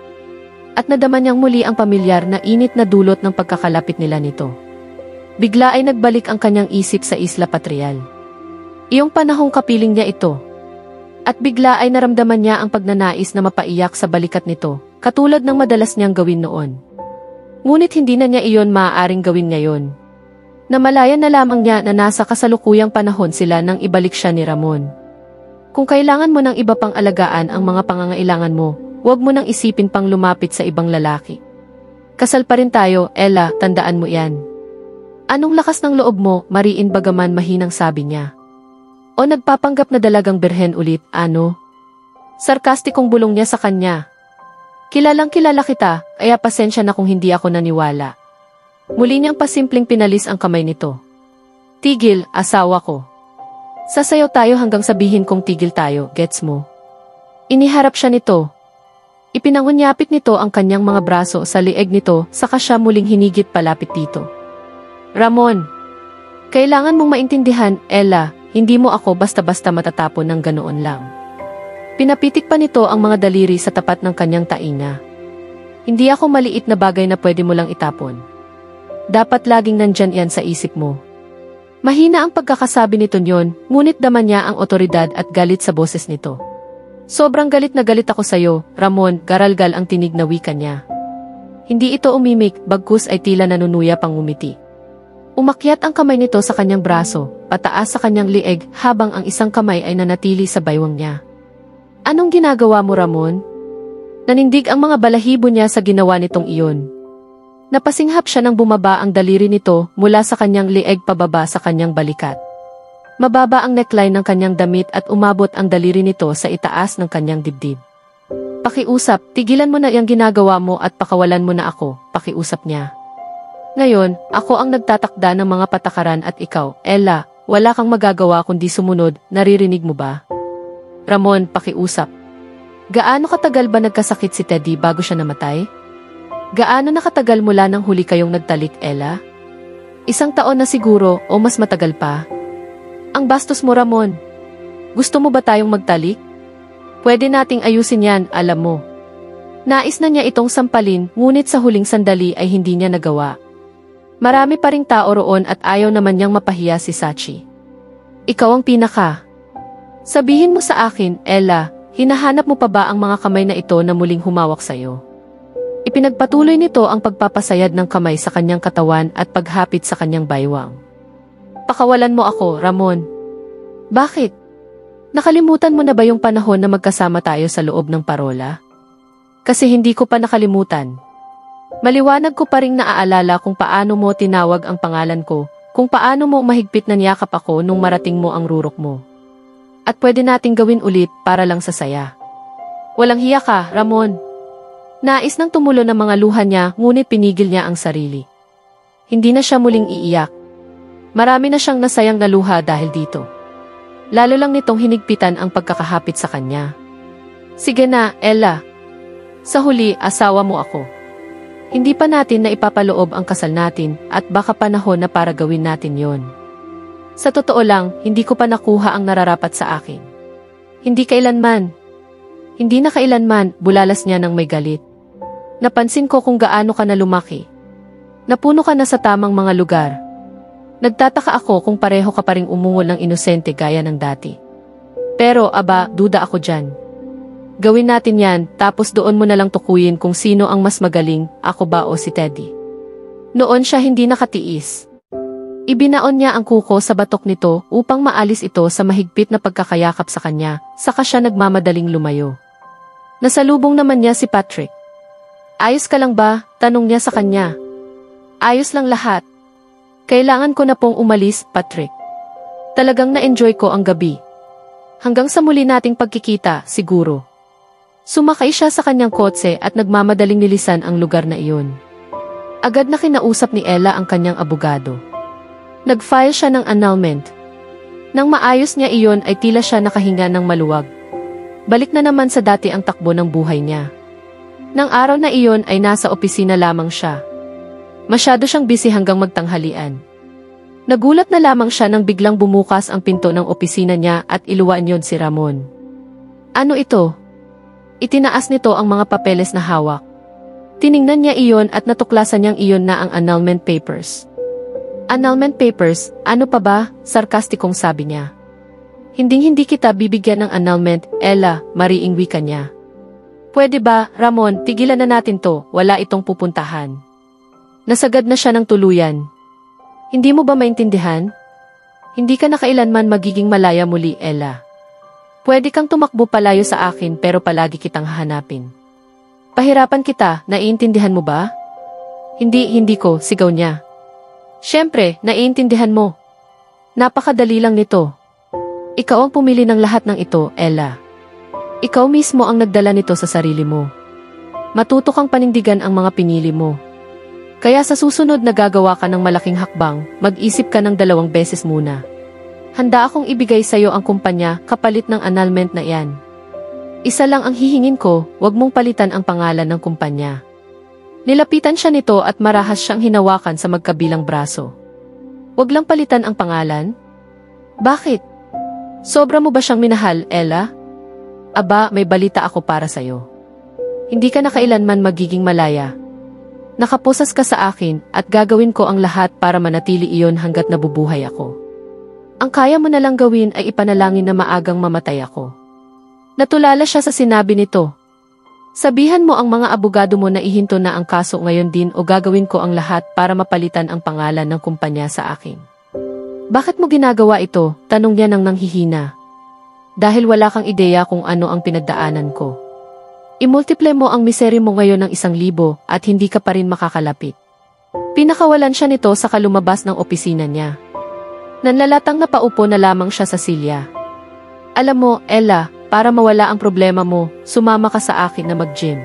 At nadama niyang muli ang pamilyar na init na dulot ng pagkakalapit nila nito. Bigla ay nagbalik ang kanyang isip sa Isla Patrial. Iyong panahong kapiling niya ito. At bigla ay naramdaman niya ang pagnanais na mapaiyak sa balikat nito, katulad ng madalas niyang gawin noon. Ngunit hindi na niya iyon maaaring gawin ngayon. Namalayan na lamang niya na nasa kasalukuyang panahon sila nang ibalik siya ni Ramon. Kung kailangan mo ng iba pang alagaan ang mga pangangailangan mo, huwag mo nang isipin pang lumapit sa ibang lalaki. Kasal pa rin tayo, Ella, tandaan mo yan. Anong lakas ng loob mo, mariin bagaman mahinang sabi niya. O nagpapanggap na dalagang birhen ulit, ano? Sarkastikong bulong niya sa kanya. Kilalang kilala kita, kaya pasensya na kung hindi ako naniwala. Muli niyang pasimpleng pinalis ang kamay nito. Tigil, asawa ko. Sasayaw tayo hanggang sabihin kong tigil tayo, gets mo? Iniharap siya nito. Ipinangunyapit nito ang kanyang mga braso sa lieg nito, saka siya muling hinigit palapit dito. Ramon, kailangan mong maintindihan, Ella, hindi mo ako basta-basta matatapon ng ganoon lang. Pinapitik pa nito ang mga daliri sa tapat ng kanyang tainga. Hindi ako maliit na bagay na pwede mo lang itapon. Dapat laging nandyan yan sa isip mo. Mahina ang pagkakasabi nito nyon, ngunit daman niya ang otoridad at galit sa boses nito. Sobrang galit na galit ako sa'yo, Ramon, garalgal ang tinig na wika niya. Hindi ito umimik, bagkus ay tila nanunuya pang ngumiti. Umakyat ang kamay nito sa kanyang braso, pataas sa kanyang lieg habang ang isang kamay ay nanatili sa baywang niya. Anong ginagawa mo, Ramon? Nanindig ang mga balahibo niya sa ginawa nitong iyon. Napasinghap siya nang bumaba ang daliri nito mula sa kanyang lieg pababa sa kanyang balikat. Mababa ang neckline ng kanyang damit at umabot ang daliri nito sa itaas ng kanyang dibdib. Pakiusap, tigilan mo na yung ginagawa mo at pakawalan mo na ako, pakiusap niya. Ngayon, ako ang nagtatakda ng mga patakaran at ikaw, Ella, wala kang magagawa kundi sumunod, naririnig mo ba? Ramon, pakiusap. Gaano katagal ba nagkasakit si Teddy bago siya namatay? Gaano nakatagal mula nang huli kayong nagtalik, Ella? 1 taon na siguro o mas matagal pa? Ang bastos mo, Ramon. Gusto mo ba tayong magtalik? Pwede nating ayusin yan, alam mo. Nais na niya itong sampalin, ngunit sa huling sandali ay hindi niya nagawa. Marami pa ring tao roon at ayaw naman niyang mapahiya si Sachi. Ikaw ang pinaka. Sabihin mo sa akin, Ella, hinahanap mo pa ba ang mga kamay na ito na muling humawak sa'yo? Ipinagpatuloy nito ang pagpapasayad ng kamay sa kanyang katawan at paghapit sa kanyang baywang. Pakawalan mo ako, Ramon. Bakit? Nakalimutan mo na ba yung panahon na magkasama tayo sa loob ng parola? Kasi hindi ko pa nakalimutan. Maliwanag ko pa ring naaalala kung paano mo tinawag ang pangalan ko, kung paano mo mahigpit na niyakap ako nung marating mo ang rurok mo. At pwede nating gawin ulit para lang sa saya. Walang hiya ka, Ramon. Nais nang tumulo ng mga luha niya, ngunit pinigil niya ang sarili. Hindi na siya muling iiyak. Marami na siyang nasayang na luha dahil dito. Lalo lang nitong hinigpitan ang pagkakahapit sa kanya. Sige na, Ella. Sa huli, asawa mo ako. Hindi pa natin na ipapaloob ang kasal natin at baka panahon na para gawin natin yon. Sa totoo lang, hindi ko pa nakuha ang nararapat sa akin. Hindi kailanman. Hindi na kailanman, bulalas niya ng may galit. Napansin ko kung gaano ka na lumaki. Napuno ka na sa tamang mga lugar. Nagtataka ako kung pareho ka pa ring umungol ng inosente gaya ng dati. Pero aba, duda ako dyan. Gawin natin yan, tapos doon mo na lang tukuyin kung sino ang mas magaling, ako ba o si Teddy. Noon siya hindi nakatiis. Ibinaon niya ang kuko sa batok nito upang maalis ito sa mahigpit na pagkakayakap sa kanya, saka siya nagmamadaling lumayo. Nasalubong naman niya si Patrick. Ayos ka lang ba? Tanong niya sa kanya. Ayos lang lahat. Kailangan ko na pong umalis, Patrick. Talagang na-enjoy ko ang gabi. Hanggang sa muli nating pagkikita, siguro. Sumakay siya sa kanyang kotse at nagmamadaling nilisan ang lugar na iyon. Agad na kinausap ni Ella ang kanyang abogado. Nag-file siya ng annulment. Nang maayos niya iyon ay tila siya nakahinga ng maluwag. Balik na naman sa dati ang takbo ng buhay niya. Nang araw na iyon ay nasa opisina lamang siya. Masyado siyang busy hanggang magtanghalian. Nagulat na lamang siya nang biglang bumukas ang pinto ng opisina niya at iluwaan yon si Ramon. Ano ito? Itinaas nito ang mga papeles na hawak. Tiningnan niya iyon at natuklasan niyang iyon na ang annulment papers. Annulment papers, ano pa ba? Sarkastikong sabi niya. Hinding-hindi kita bibigyan ng annulment, Ella, mariing wika niya. Pwede ba, Ramon, tigilan na natin to, wala itong pupuntahan. Nasagad na siya ng tuluyan. Hindi mo ba maintindihan? Hindi ka na kailanman magiging malaya muli, Ella. Pwede kang tumakbo palayo sa akin pero palagi kitang hahanapin. Pahirapan kita, naiintindihan mo ba? Hindi ko, sigaw niya. Siyempre, naiintindihan mo. Napakadali lang nito. Ikaw ang pumili ng lahat ng ito, Ella. Ikaw mismo ang nagdala nito sa sarili mo. Matuto kang panindigan ang mga pinili mo. Kaya sa susunod na gagawa ka ng malaking hakbang, mag-isip ka ng 2 beses muna. Handa akong ibigay sa'yo ang kumpanya kapalit ng annulment na iyan. Isa lang ang hihingin ko, huwag mong palitan ang pangalan ng kumpanya. Nilapitan siya nito at marahas siyang hinawakan sa magkabilang braso. Huwag lang palitan ang pangalan? Bakit? Sobra mo ba siyang minahal, Ella? Aba, may balita ako para sa'yo. Hindi ka na kailanman magiging malaya. Nakaposas ka sa akin at gagawin ko ang lahat para manatili iyon hanggat nabubuhay ako. Ang kaya mo na lang gawin ay ipanalangin na maagang mamatay ako. Natulala siya sa sinabi nito. Sabihan mo ang mga abogado mo na ihinto na ang kaso ngayon din o gagawin ko ang lahat para mapalitan ang pangalan ng kumpanya sa akin. Bakit mo ginagawa ito? Tanong niya nang nanghihina. Dahil wala kang ideya kung ano ang pinagdaanan ko. Imultiple mo ang misery mo ngayon ng 1,000 at hindi ka pa rin makakalapit. Pinakawalan siya nito sa kalumabas ng opisina niya. Nanlalatang napaupo na lamang siya sa silya. Alam mo, Ella, para mawala ang problema mo, sumama ka sa akin na mag-gym.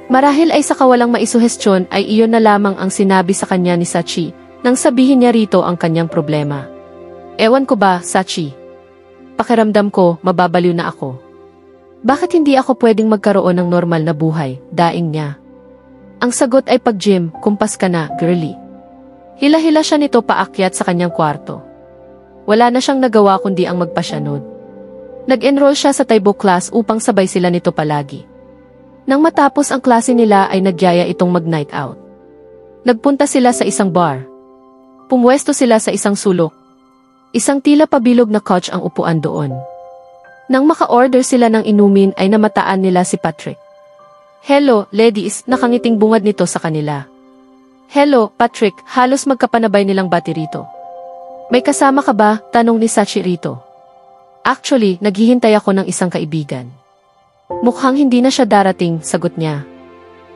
Marahil ay sa kawalang maisuhestyon ay iyon na lamang ang sinabi sa kanya ni Sachi nang sabihin niya rito ang kanyang problema. Ewan ko ba, Sachi? Pakiramdam ko, mababaliw na ako. Bakit hindi ako pwedeng magkaroon ng normal na buhay? Daing niya. Ang sagot ay pag-gym, kumpas ka na, girly. Hila-hila siya nito paakyat sa kanyang kwarto. Wala na siyang nagawa kundi ang magpasyanod. Nag-enroll siya sa Taibo class upang sabay sila nito palagi. Nang matapos ang klase nila ay nagyaya itong mag-night out. Nagpunta sila sa isang bar. Pumwesto sila sa isang sulok. Isang tila pabilog na couch ang upuan doon. Nang maka-order sila ng inumin ay namataan nila si Patrick. Hello, ladies, nakangiting bungad nito sa kanila. Hello, Patrick, halos magkapanabay nilang bati rito. May kasama ka ba? Tanong ni Sachi rito. Actually, naghihintay ako ng isang kaibigan. Mukhang hindi na siya darating, sagot niya.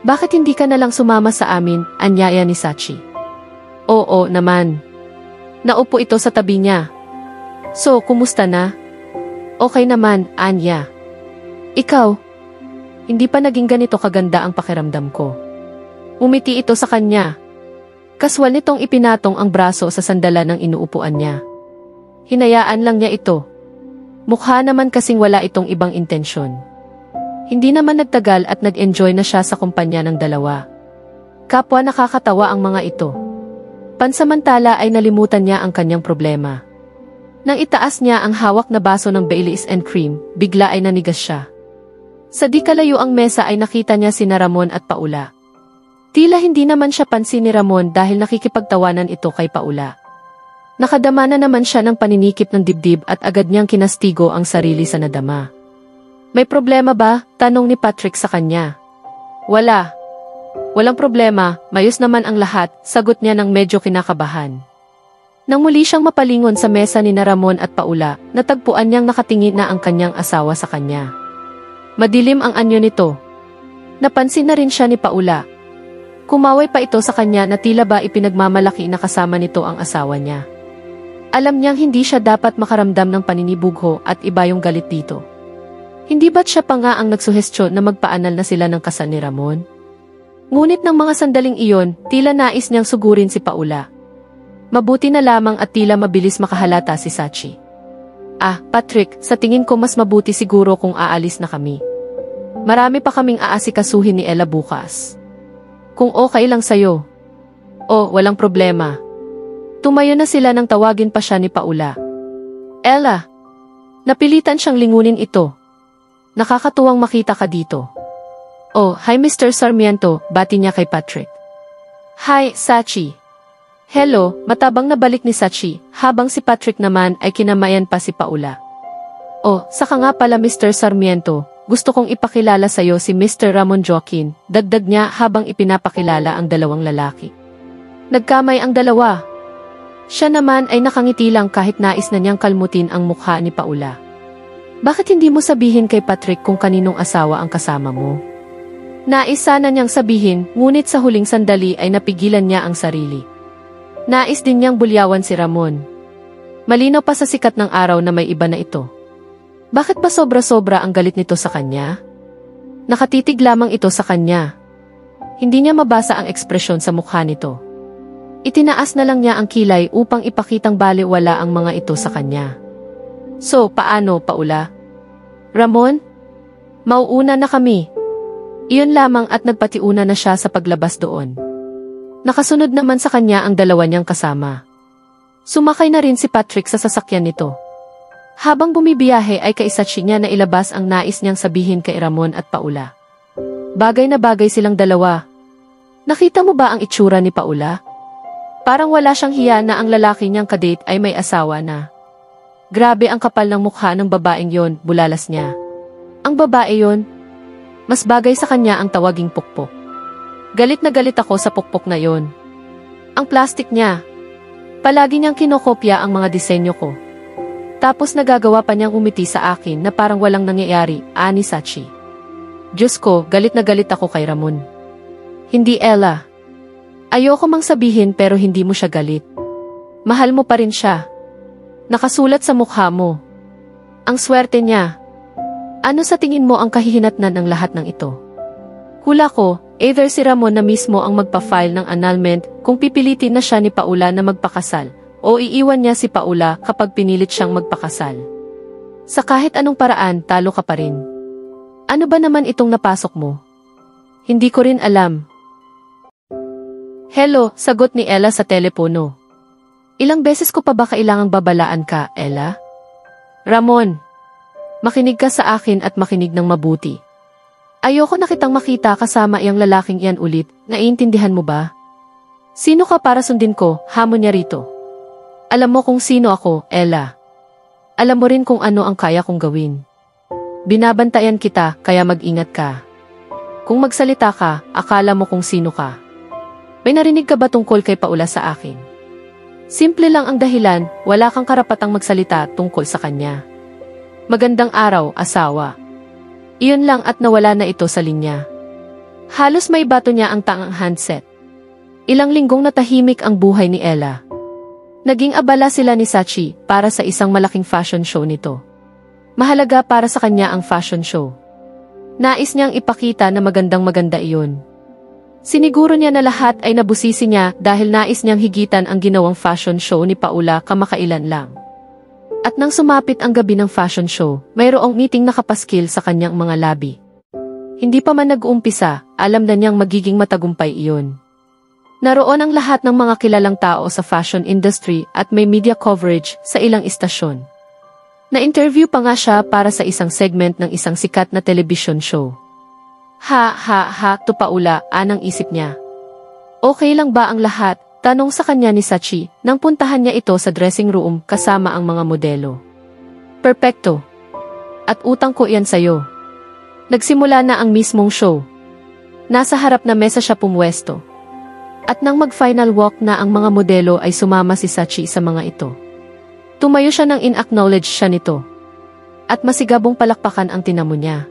Bakit hindi ka nalang sumama sa amin? Anyaya ni Sachi. Oo naman. Naupo ito sa tabi niya. So, kumusta na? Okay naman, Anya. Ikaw? Hindi pa naging ganito kaganda ang pakiramdam ko. Umiti ito sa kanya. Kaswal nitong ipinatong ang braso sa sandala ng inuupuan niya. Hinayaan lang niya ito. Mukha naman kasing wala itong ibang intensyon. Hindi naman nagtagal at nag-enjoy na siya sa kumpanya ng dalawa. Kapwa nakakatawa ang mga ito. Pansamantala ay nalimutan niya ang kanyang problema. Nang itaas niya ang hawak na baso ng Baileys and Cream, bigla ay nanigas siya. Sa di kalayo ang mesa ay nakita niya sina Ramon at Paula. Tila hindi naman siya pansin ni Ramon dahil nakikipagtawanan ito kay Paula. Nakadama na naman siya ng paninikip ng dibdib at agad niyang kinastigo ang sarili sa nadama. May problema ba? Tanong ni Patrick sa kanya. Wala. Walang problema, mayos naman ang lahat, sagot niya ng medyo kinakabahan. Nang muli siyang mapalingon sa mesa ni Ramon at Paula, natagpuan niyang nakatingin na ang kanyang asawa sa kanya. Madilim ang anyo nito. Napansin na rin siya ni Paula. Kumaway pa ito sa kanya na tila ba ipinagmamalaki na kasama nito ang asawa niya. Alam niyang hindi siya dapat makaramdam ng paninibugho at iba yung galit dito. Hindi ba't siya pa nga ang nagsuhestyon na magpaanal na sila ng kasal ni Ramon? Ngunit ng mga sandaling iyon, tila nais niyang sugurin si Paula. Mabuti na lamang at tila mabilis makahalata si Sachi. Patrick, sa tingin ko mas mabuti siguro kung aalis na kami. Marami pa kaming aasikasuhin ni Ella bukas. Kung okay lang sa'yo. Walang problema. Tumayo na sila nang tawagin pa siya ni Paula. Ella! Napilitan siyang lingunin ito. Nakakatuwang makita ka dito. Hi Mr. Sarmiento, bati niya kay Patrick. Hi, Sachi. Hello, matabang na balik ni Sachi, habang si Patrick naman ay kinamayan pa si Paula. Saka nga pala Mr. Sarmiento, gusto kong ipakilala sa'yo si Mr. Ramon Joaquin, dagdag niya habang ipinapakilala ang dalawang lalaki. Nagkamay ang dalawa. Siya naman ay nakangiti lang kahit nais na niyang kalmutin ang mukha ni Paula. Bakit hindi mo sabihin kay Patrick kung kaninong asawa ang kasama mo? Nais sana niyang sabihin, ngunit sa huling sandali ay napigilan niya ang sarili. Nais din niyang bulyawan si Ramon. Malinaw pa sa sikat ng araw na may iba na ito. Bakit ba sobra-sobra ang galit nito sa kanya? Nakatitig lamang ito sa kanya. Hindi niya mabasa ang ekspresyon sa mukha nito. Itinaas na lang niya ang kilay upang ipakitang baliwala ang mga ito sa kanya. So, paano, Paula? Ramon? Mauuna na kami. Iyon lamang at nagpatiuna na siya sa paglabas doon. Nakasunod naman sa kanya ang dalawa niyang kasama. Sumakay na rin si Patrick sa sasakyan nito. Habang bumibiyahe ay kaisachi niya na ilabas ang nais niyang sabihin kay Ramon at Paula. Bagay na bagay silang dalawa. Nakita mo ba ang itsura ni Paula? Parang wala siyang hiya na ang lalaki niyang kadate ay may asawa na. Grabe ang kapal ng mukha ng babaeng yon, bulalas niya. Ang babae yon, mas bagay sa kanya ang tawaging pukpok. Galit na galit ako sa pukpok na yon. Ang plastic niya. Palagi niyang kinokopya ang mga disenyo ko. Tapos nagagawa pa niyang umiti sa akin na parang walang nangyayari, ani Sachi. Diyos ko, galit na galit ako kay Ramon. Hindi Ella. Ayoko mang sabihin pero hindi mo siya galit. Mahal mo pa rin siya. Nakasulat sa mukha mo. Ang swerte niya. Ano sa tingin mo ang kahihinatnan ng lahat ng ito? Hula ko, either si Ramon na mismo ang magpa-file ng annulment kung pipilitin na siya ni Paula na magpakasal, o iiwan niya si Paula kapag pinilit siyang magpakasal. Sa kahit anong paraan, talo ka pa rin. Ano ba naman itong napasok mo? Hindi ko rin alam. Hello, sagot ni Ella sa telepono. Ilang beses ko pa ba kailangang babalaan ka, Ella? Ramon, makinig ka sa akin at makinig ng mabuti. Ayoko na kitang makita kasama iyang lalaking iyan ulit, naiintindihan mo ba? Sino ka para sundin ko, hamon niya rito. Alam mo kung sino ako, Ella. Alam mo rin kung ano ang kaya kong gawin. Binabantayan kita, kaya mag-ingat ka. Kung magsalita ka, akala mo kung sino ka. May narinig ka ba tungkol kay Paula sa akin? Simple lang ang dahilan, wala kang karapatang magsalita tungkol sa kanya. Magandang araw, asawa. Iyon lang at nawala na ito sa linya. Halos may bato niya ang tangang handset. Ilang linggong natahimik ang buhay ni Ella. Naging abala sila ni Sachi para sa isang malaking fashion show nito. Mahalaga para sa kanya ang fashion show. Nais niyang ipakita na magandang-maganda iyon. Siniguro niya na lahat ay nabusisi niya dahil nais niyang higitan ang ginawang fashion show ni Paula kamakailan lang. At nang sumapit ang gabi ng fashion show, mayroong ngiting nakapaskil sa kanyang mga labi. Hindi pa man nag-uumpisa, alam na niyang magiging matagumpay iyon. Naroon ang lahat ng mga kilalang tao sa fashion industry at may media coverage sa ilang istasyon. Na-interview pa nga siya para sa isang segment ng isang sikat na television show. To Paula, anang isip niya. Okay lang ba ang lahat? Tanong sa kanya ni Sachi nang puntahan niya ito sa dressing room kasama ang mga modelo. Perpekto. At utang ko iyan sa'yo. Nagsimula na ang mismong show. Nasa harap na mesa siya pumwesto. At nang mag-final walk na ang mga modelo ay sumama si Sachi sa mga ito. Tumayo siya nang in-acknowledge siya nito. At masigabong palakpakan ang tinamo niya.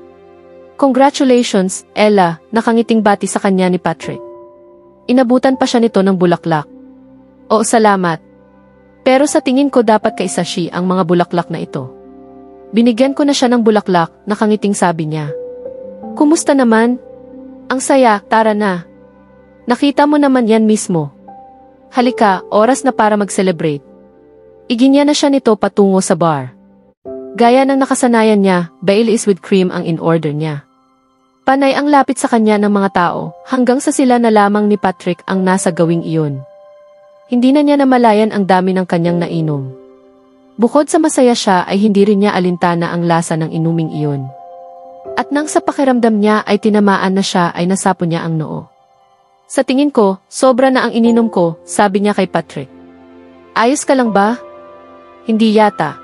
Congratulations, Ella, nakangiting bati sa kanya ni Patrick. Inabutan pa siya nito ng bulaklak. Oo, salamat. Pero sa tingin ko dapat kay Sachi ang mga bulaklak na ito. Binigyan ko na siya ng bulaklak, nakangiting sabi niya. Kumusta naman? Ang saya, tara na. Nakita mo naman yan mismo. Halika, oras na para mag-celebrate. Iginya na siya nito patungo sa bar. Gaya ng nakasanayan niya, Baileys with cream ang in-order niya. Panay ang lapit sa kanya ng mga tao, hanggang sa sila na lamang ni Patrick ang nasa gawing iyon. Hindi na niya namalayan ang dami ng kanyang nainom. Bukod sa masaya siya ay hindi rin niya alintana ang lasa ng inuming iyon. At nang sa pakiramdam niya ay tinamaan na siya ay nasapo niya ang noo. Sa tingin ko, sobra na ang ininom ko, sabi niya kay Patrick. Ayos ka lang ba? Hindi yata.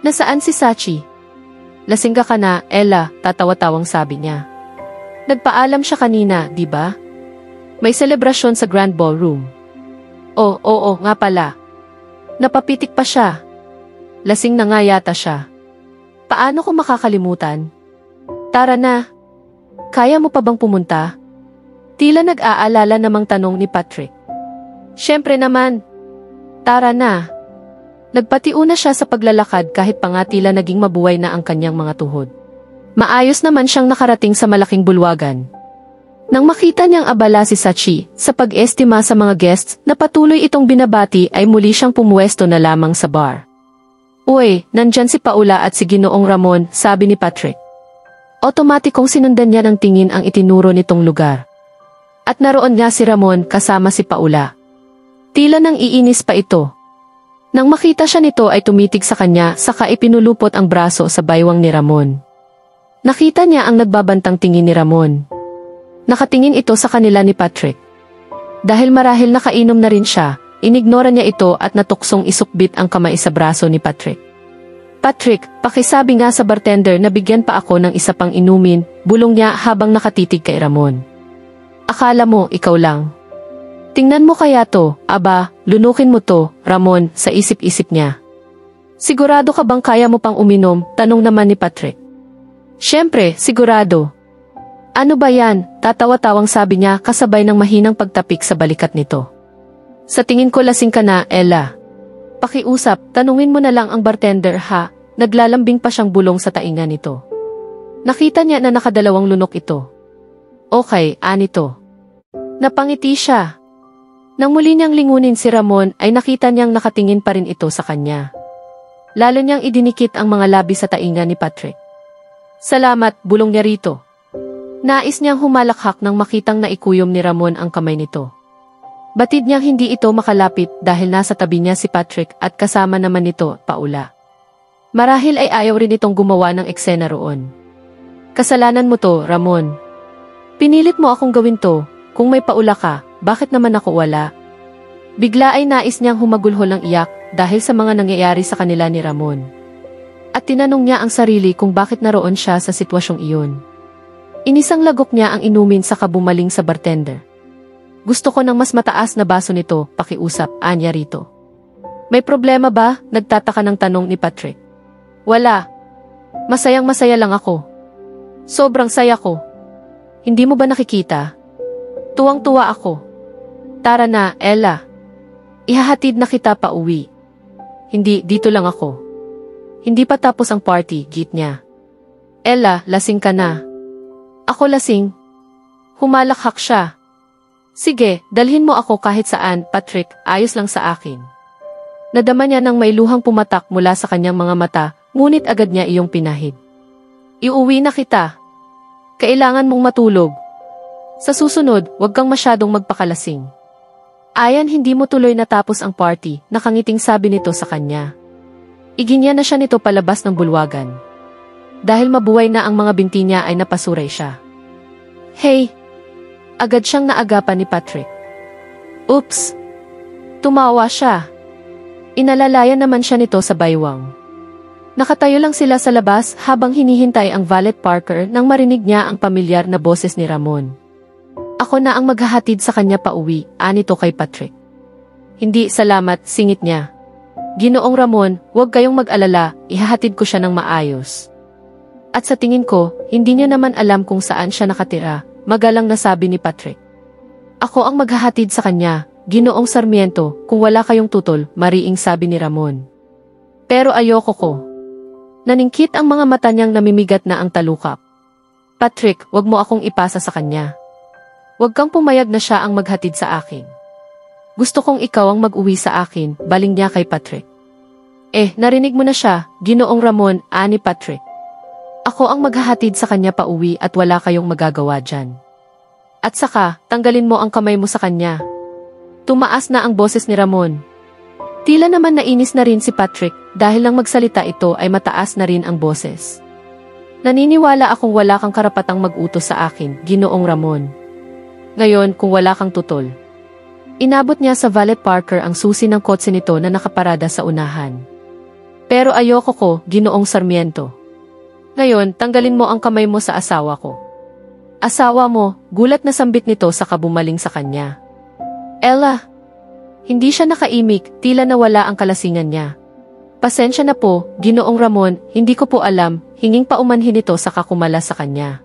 Nasaan si Sachi? Lasing ka na, Ella, tatawa-tawang sabi niya. Nagpaalam siya kanina, di ba? May selebrasyon sa Grand Ballroom. Oo, nga pala. Napapitik pa siya. Lasing na nga yata siya. Paano ko makakalimutan? Tara na. Kaya mo pa bang pumunta? Tila nag-aalala namang tanong ni Patrick. Siyempre naman. Tara na. Nagpatiuna siya sa paglalakad kahit pa nga tila naging mabuhay na ang kanyang mga tuhod. Maayos naman siyang nakarating sa malaking bulwagan. Nang makita niyang abala si Sachi sa pag-estima sa mga guests na patuloy itong binabati ay muli siyang pumuwesto na lamang sa bar. Uy, nandyan si Paula at si Ginoong Ramon, sabi ni Patrick. Otomatikong sinundan niya ng tingin ang itinuro nitong lugar. At naroon nga si Ramon kasama si Paula. Tila nang iinis pa ito. Nang makita siya nito ay tumitig sa kanya saka ipinulupot ang braso sa baywang ni Ramon. Nakita niya ang nagbabantang tingin ni Ramon. Nakatingin ito sa kanila ni Patrick. Dahil marahil nakainom na rin siya, inignora niya ito at natuksong isukbit ang kamay sa braso ni Patrick. Patrick, pakisabi nga sa bartender na bigyan pa ako ng isa pang inumin, bulong niya habang nakatitig kay Ramon. Akala mo, ikaw lang. Tingnan mo kaya to, aba, lunukin mo to, Ramon, sa isip-isip niya. Sigurado ka bang kaya mo pang uminom? Tanong naman ni Patrick. Siyempre, sigurado. Ano ba yan? Tatawa-tawang sabi niya kasabay ng mahinang pagtapik sa balikat nito. Sa tingin ko lasing ka na, Ella. Pakiusap, tanungin mo na lang ang bartender ha, naglalambing pa siyang bulong sa tainga nito. Nakita niya na nakadalawang lunok ito. Okay, anito. Napangiti siya. Nang muli niyang lingunin si Ramon ay nakita niyang nakatingin pa rin ito sa kanya. Lalo niyang idinikit ang mga labi sa tainga ni Patrick. Salamat, bulong niya rito. Nais niyang humalakhak nang makitang naikuyom ni Ramon ang kamay nito. Batid niyang hindi ito makalapit dahil nasa tabi niya si Patrick at kasama naman nito, Paula. Marahil ay ayaw rin itong gumawa ng eksena roon. Kasalanan mo to, Ramon. Pinilit mo akong gawin to, kung may Paula ka. Bakit naman ako wala? Bigla ay nais niyang humagulhol ng iyak dahil sa mga nangyayari sa kanila ni Ramon. At tinanong niya ang sarili kung bakit naroon siya sa sitwasyong iyon. Inisang lagok niya ang inumin sa kabumaling sa bartender. Gusto ko ng mas mataas na baso nito, pakiusap, anya rito. May problema ba? Nagtataka ng tanong ni Patrick. Wala. Masayang-masaya lang ako. Sobrang saya ko. Hindi mo ba nakikita? Tuwang-tuwa ako. Tara na, Ella. Ihahatid na kita pa uwi. Hindi, dito lang ako. Hindi pa tapos ang party, git niya. Ella, lasing ka na. Ako lasing. Humalakhak siya. Sige, dalhin mo ako kahit saan, Patrick, ayos lang sa akin. Nadama niya nang may luhang pumatak mula sa kanyang mga mata, ngunit agad niya iyong pinahid. Iuwi na kita. Kailangan mong matulog. Sa susunod, huwag kang masyadong magpakalasing. Ayan, hindi mo tuloy natapos ang party, nakangiting sabi nito sa kanya. Iginya na siya nito palabas ng bulwagan. Dahil mabuhay na ang mga binti niya ay napasuray siya. Hey! Agad siyang naagapan ni Patrick. Oops! Tumawa siya. Inalalayan naman siya nito sa baywang. Nakatayo lang sila sa labas habang hinihintay ang valet parker nang marinig niya ang pamilyar na boses ni Ramon. Ako na ang maghahatid sa kanya pa uwi, anito kay Patrick. Hindi, salamat, singit niya. Ginoong Ramon, huwag kayong mag-alala, ihahatid ko siya ng maayos. At sa tingin ko, hindi niya naman alam kung saan siya nakatira, magalang nasabi ni Patrick. Ako ang maghahatid sa kanya, Ginoong Sarmiento, kung wala kayong tutol, mariing sabi ni Ramon. Pero ayoko ko. Naningkit ang mga mata niyang namimigat na ang talukap. Patrick, wag mo akong ipasa sa kanya. Huwag kang pumayag na siya ang maghatid sa akin. Gusto kong ikaw ang mag-uwi sa akin, baling niya kay Patrick. Narinig mo na siya, Ginoong Ramon, ani Patrick. Ako ang maghahatid sa kanya pa uwi at wala kayong magagawa dyan. At saka, tanggalin mo ang kamay mo sa kanya. Tumaas na ang boses ni Ramon. Tila naman nainis na rin si Patrick dahil lang magsalita ito ay mataas na rin ang boses. Naniniwala akong wala kang karapatang mag-utos sa akin, Ginoong Ramon. Ngayon, kung wala kang tutol. Inabot niya sa valet parker ang susi ng kotse nito na nakaparada sa unahan. Pero ayoko ko, Ginoong Sarmiento. Ngayon, tanggalin mo ang kamay mo sa asawa ko. Asawa mo, gulat na sambit nito sa kabumaling sa kanya. Ella! Hindi siya nakaimik, tila nawala ang kalasingan niya. Pasensya na po, Ginoong Ramon, hindi ko po alam, hinging paumanhin ito sa kakumala sa kanya.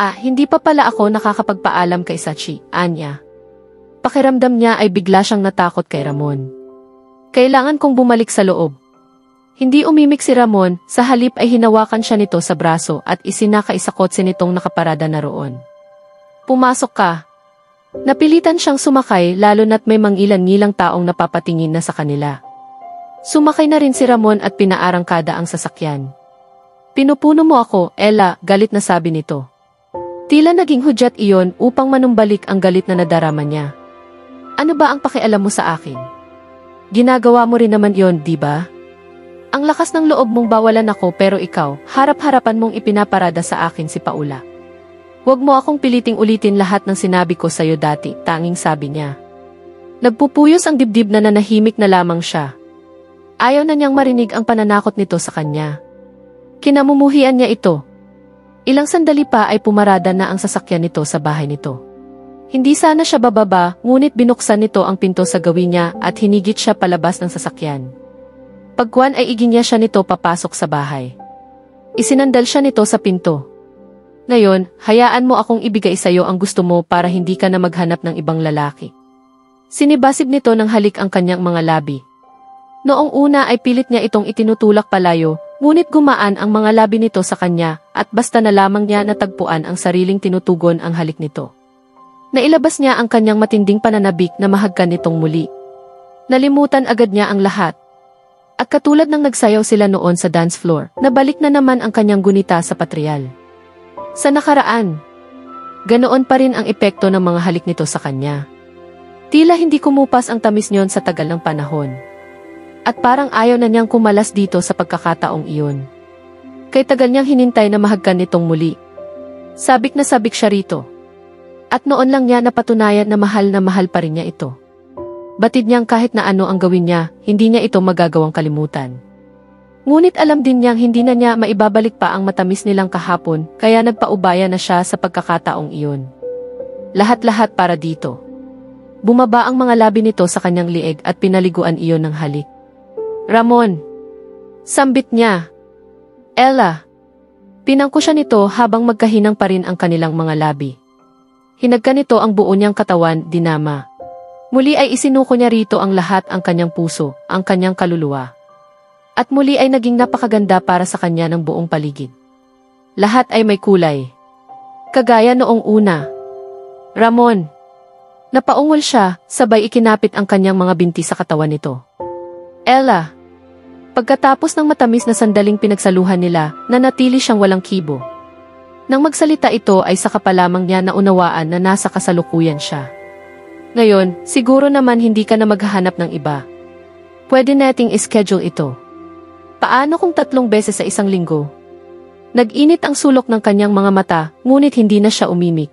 Hindi pa pala ako nakakapagpaalam kay Sachi, anya. Pakiramdam niya ay bigla siyang natakot kay Ramon. Kailangan kong bumalik sa loob. Hindi umimik si Ramon, sa halip ay hinawakan siya nito sa braso at isinakaisakotse nitong nakaparada na roon. Pumasok ka. Napilitan siyang sumakay lalo na't may mangilan-ngilang taong napapatingin na sa kanila. Sumakay na rin si Ramon at pinaarangkada ang sasakyan. Pinupuno mo ako, Ella, galit na sabi nito. Tila naging hudyat iyon upang manumbalik ang galit na nadarama niya. Ano ba ang pakialam mo sa akin? Ginagawa mo rin naman yon, di ba? Ang lakas ng loob mong bawalan ako pero ikaw, harap-harapan mong ipinaparada sa akin si Paula. Huwag mo akong piliting ulitin lahat ng sinabi ko sa'yo dati, tanging sabi niya. Nagpupuyos ang dibdib na nanahimik na lamang siya. Ayaw na niyang marinig ang pananakot nito sa kanya. Kinamumuhian niya ito. Ilang sandali pa ay pumarada na ang sasakyan nito sa bahay nito. Hindi sana siya bababa, ngunit binuksan nito ang pinto sa gawin niya at hinigit siya palabas ng sasakyan. Pagkuan ay iginya siya nito papasok sa bahay. Isinandal siya nito sa pinto. Ngayon, hayaan mo akong ibigay sa iyo ang gusto mo para hindi ka na maghanap ng ibang lalaki. Sinibasib nito ng halik ang kanyang mga labi. Noong una ay pilit niya itong itinutulak palayo, ngunit gumaan ang mga labi nito sa kanya at basta na lamang niya natagpuan ang sariling tinutugon ang halik nito. Nailabas niya ang kanyang matinding pananabik na mahagkan nitong muli. Nalimutan agad niya ang lahat. At katulad ng nagsayaw sila noon sa dance floor, nabalik na naman ang kanyang gunita sa patrial. Sa nakaraan, ganoon pa rin ang epekto ng mga halik nito sa kanya. Tila hindi kumupas ang tamis niyon sa tagal ng panahon. At parang ayaw na niyang kumalas dito sa pagkakataong iyon. Kay tagal niyang hinintay na mahagkan nitong muli. Sabik na sabik siya rito. At noon lang niya napatunayan na mahal pa rin niya ito. Batid niyang kahit na ano ang gawin niya, hindi niya ito magagawang kalimutan. Ngunit alam din niyang hindi na niya maibabalik pa ang matamis nilang kahapon, kaya nagpaubaya na siya sa pagkakataong iyon. Lahat-lahat para dito. Bumaba ang mga labi nito sa kanyang lieg at pinaliguan iyon ng halik. Ramon. Sambit niya. Ella. Pinangko siya nito habang magkahinang pa rin ang kanilang mga labi. Hinagka nito ang buo niyang katawan, dinama. Muli ay isinuko niya rito ang lahat ang kanyang puso, ang kanyang kaluluwa. At muli ay naging napakaganda para sa kanya ng buong paligid. Lahat ay may kulay. Kagaya noong una. Ramon. Napaungol siya, sabay ikinapit ang kanyang mga binti sa katawan nito. Ella. Pagkatapos ng matamis na sandaling pinagsaluhan nila, nanatili siyang walang kibo. Nang magsalita ito ay saka pa lamang niya naunawaan na nasa kasalukuyan siya. Ngayon, siguro naman hindi ka na maghahanap ng iba. Pwede nating ischedule ito. Paano kung 3 beses sa isang linggo? Nag-init ang sulok ng kanyang mga mata, ngunit hindi na siya umimik.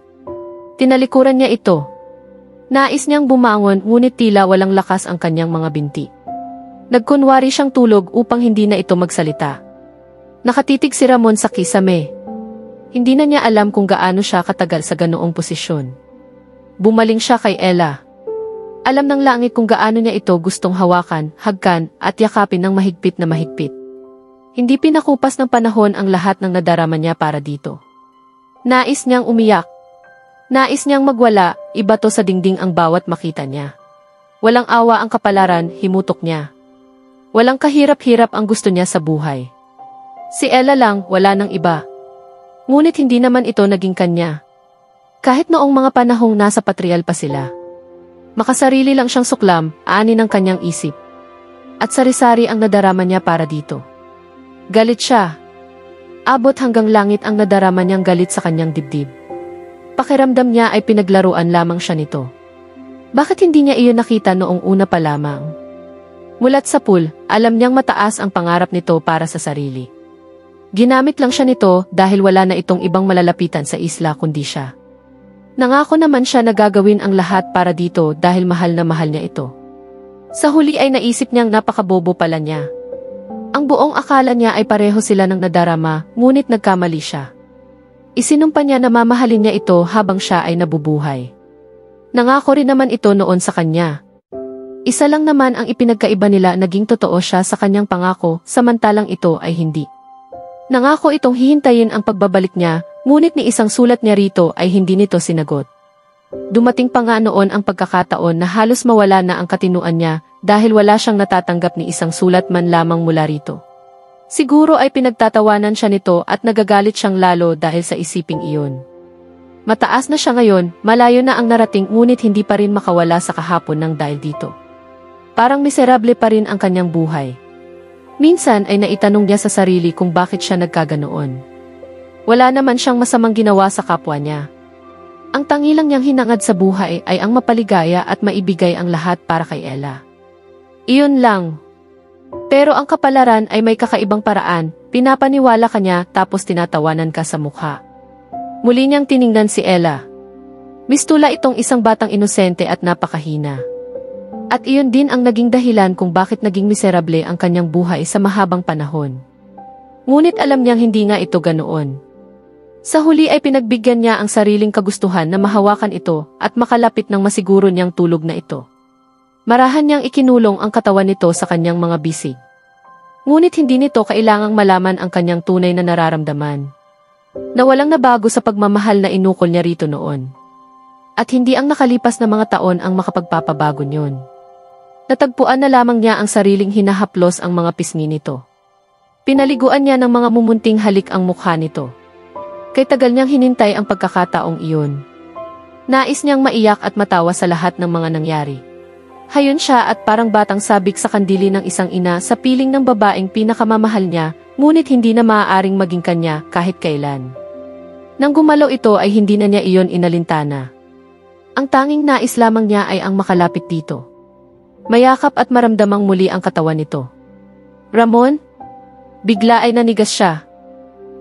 Tinalikuran niya ito. Nais niyang bumangon ngunit tila walang lakas ang kanyang mga binti. Nagkunwari siyang tulog upang hindi na ito magsalita. Nakatitig si Ramon sa kisame. Hindi na niya alam kung gaano siya katagal sa ganoong posisyon. Bumaling siya kay Ella. Alam ng langit kung gaano niya ito gustong hawakan, hagkan, at yakapin ng mahigpit na mahigpit. Hindi pinakupas ng panahon ang lahat ng nadarama niya para dito. Nais niyang umiyak. Nais niyang magwala, ibato sa dingding ang bawat makita niya. Walang awa ang kapalaran, himutok niya. Walang kahirap-hirap ang gusto niya sa buhay. Si Ella lang, wala nang iba. Ngunit hindi naman ito naging kanya. Kahit noong mga panahong nasa patrial pa sila. Makasarili lang siyang suklam, ani ng kanyang isip. At sari-sari ang nadarama niya para dito. Galit siya. Abot hanggang langit ang nadarama niyang galit sa kanyang dibdib. Pakiramdam niya ay pinaglaruan lamang siya nito. Bakit hindi niya iyon nakita noong una pa lamang? Mulat sa pool, alam niyang mataas ang pangarap nito para sa sarili. Ginamit lang siya nito dahil wala na itong ibang malalapitan sa isla kundi siya. Nangako naman siya na gagawin ang lahat para dito dahil mahal na mahal niya ito. Sa huli ay naisip niyang napakabobo pala niya. Ang buong akala niya ay pareho sila ng nadarama, ngunit nagkamali siya. Isinumpa niya na mamahalin niya ito habang siya ay nabubuhay. Nangako rin naman ito noon sa kanya. Isa lang naman ang ipinagkaiba nila, naging totoo siya sa kanyang pangako, samantalang ito ay hindi. Nangako itong hihintayin ang pagbabalik niya, ngunit ni isang sulat niya rito ay hindi nito sinagot. Dumating pa nga noon ang pagkakataon na halos mawala na ang katinuan niya, dahil wala siyang natatanggap ni isang sulat man lamang mula rito. Siguro ay pinagtatawanan siya nito at nagagalit siyang lalo dahil sa isiping iyon. Mataas na siya ngayon, malayo na ang narating ngunit hindi pa rin makawala sa kahapon ng dahil dito. Parang miserable pa rin ang kanyang buhay. Minsan ay naitanong niya sa sarili kung bakit siya nagkaganoon. Wala naman siyang masamang ginawa sa kapwa niya. Ang tangilang niyang hinangad sa buhay ay ang mapaligaya at maibigay ang lahat para kay Ella. Iyon lang. Pero ang kapalaran ay may kakaibang paraan, pinapaniwala ka niya tapos tinatawanan ka sa mukha. Muli niyang tiningnan si Ella. Mistula itong isang batang inosente at napakahina. At iyon din ang naging dahilan kung bakit naging miserable ang kanyang buhay sa mahabang panahon. Ngunit alam niyang hindi nga ito ganoon. Sa huli ay pinagbigyan niya ang sariling kagustuhan na mahawakan ito at makalapit ng masiguro niyang tulog na ito. Marahan niyang ikinulong ang katawan nito sa kanyang mga bisig. Ngunit hindi nito kailangang malaman ang kanyang tunay na nararamdaman. Na walang nabago sa pagmamahal na inukol niya rito noon. At hindi ang nakalipas na mga taon ang makapagpapabago niyon. Natagpuan na lamang niya ang sariling hinahaplos ang mga pisngi nito. Pinaliguan niya ng mga mumunting halik ang mukha nito. Kay tagal niyang hinintay ang pagkakataong iyon. Nais niyang maiyak at matawa sa lahat ng mga nangyari. Hayon siya at parang batang sabik sa kandili ng isang ina sa piling ng babaeng pinakamamahal niya, ngunit hindi na maaaring maging kanya kahit kailan. Nang gumalaw ito ay hindi na niya iyon inalintana. Ang tanging nais lamang niya ay ang makalapit dito. Mayakap at maramdamang muli ang katawan nito. Ramon? Bigla ay nanigas siya.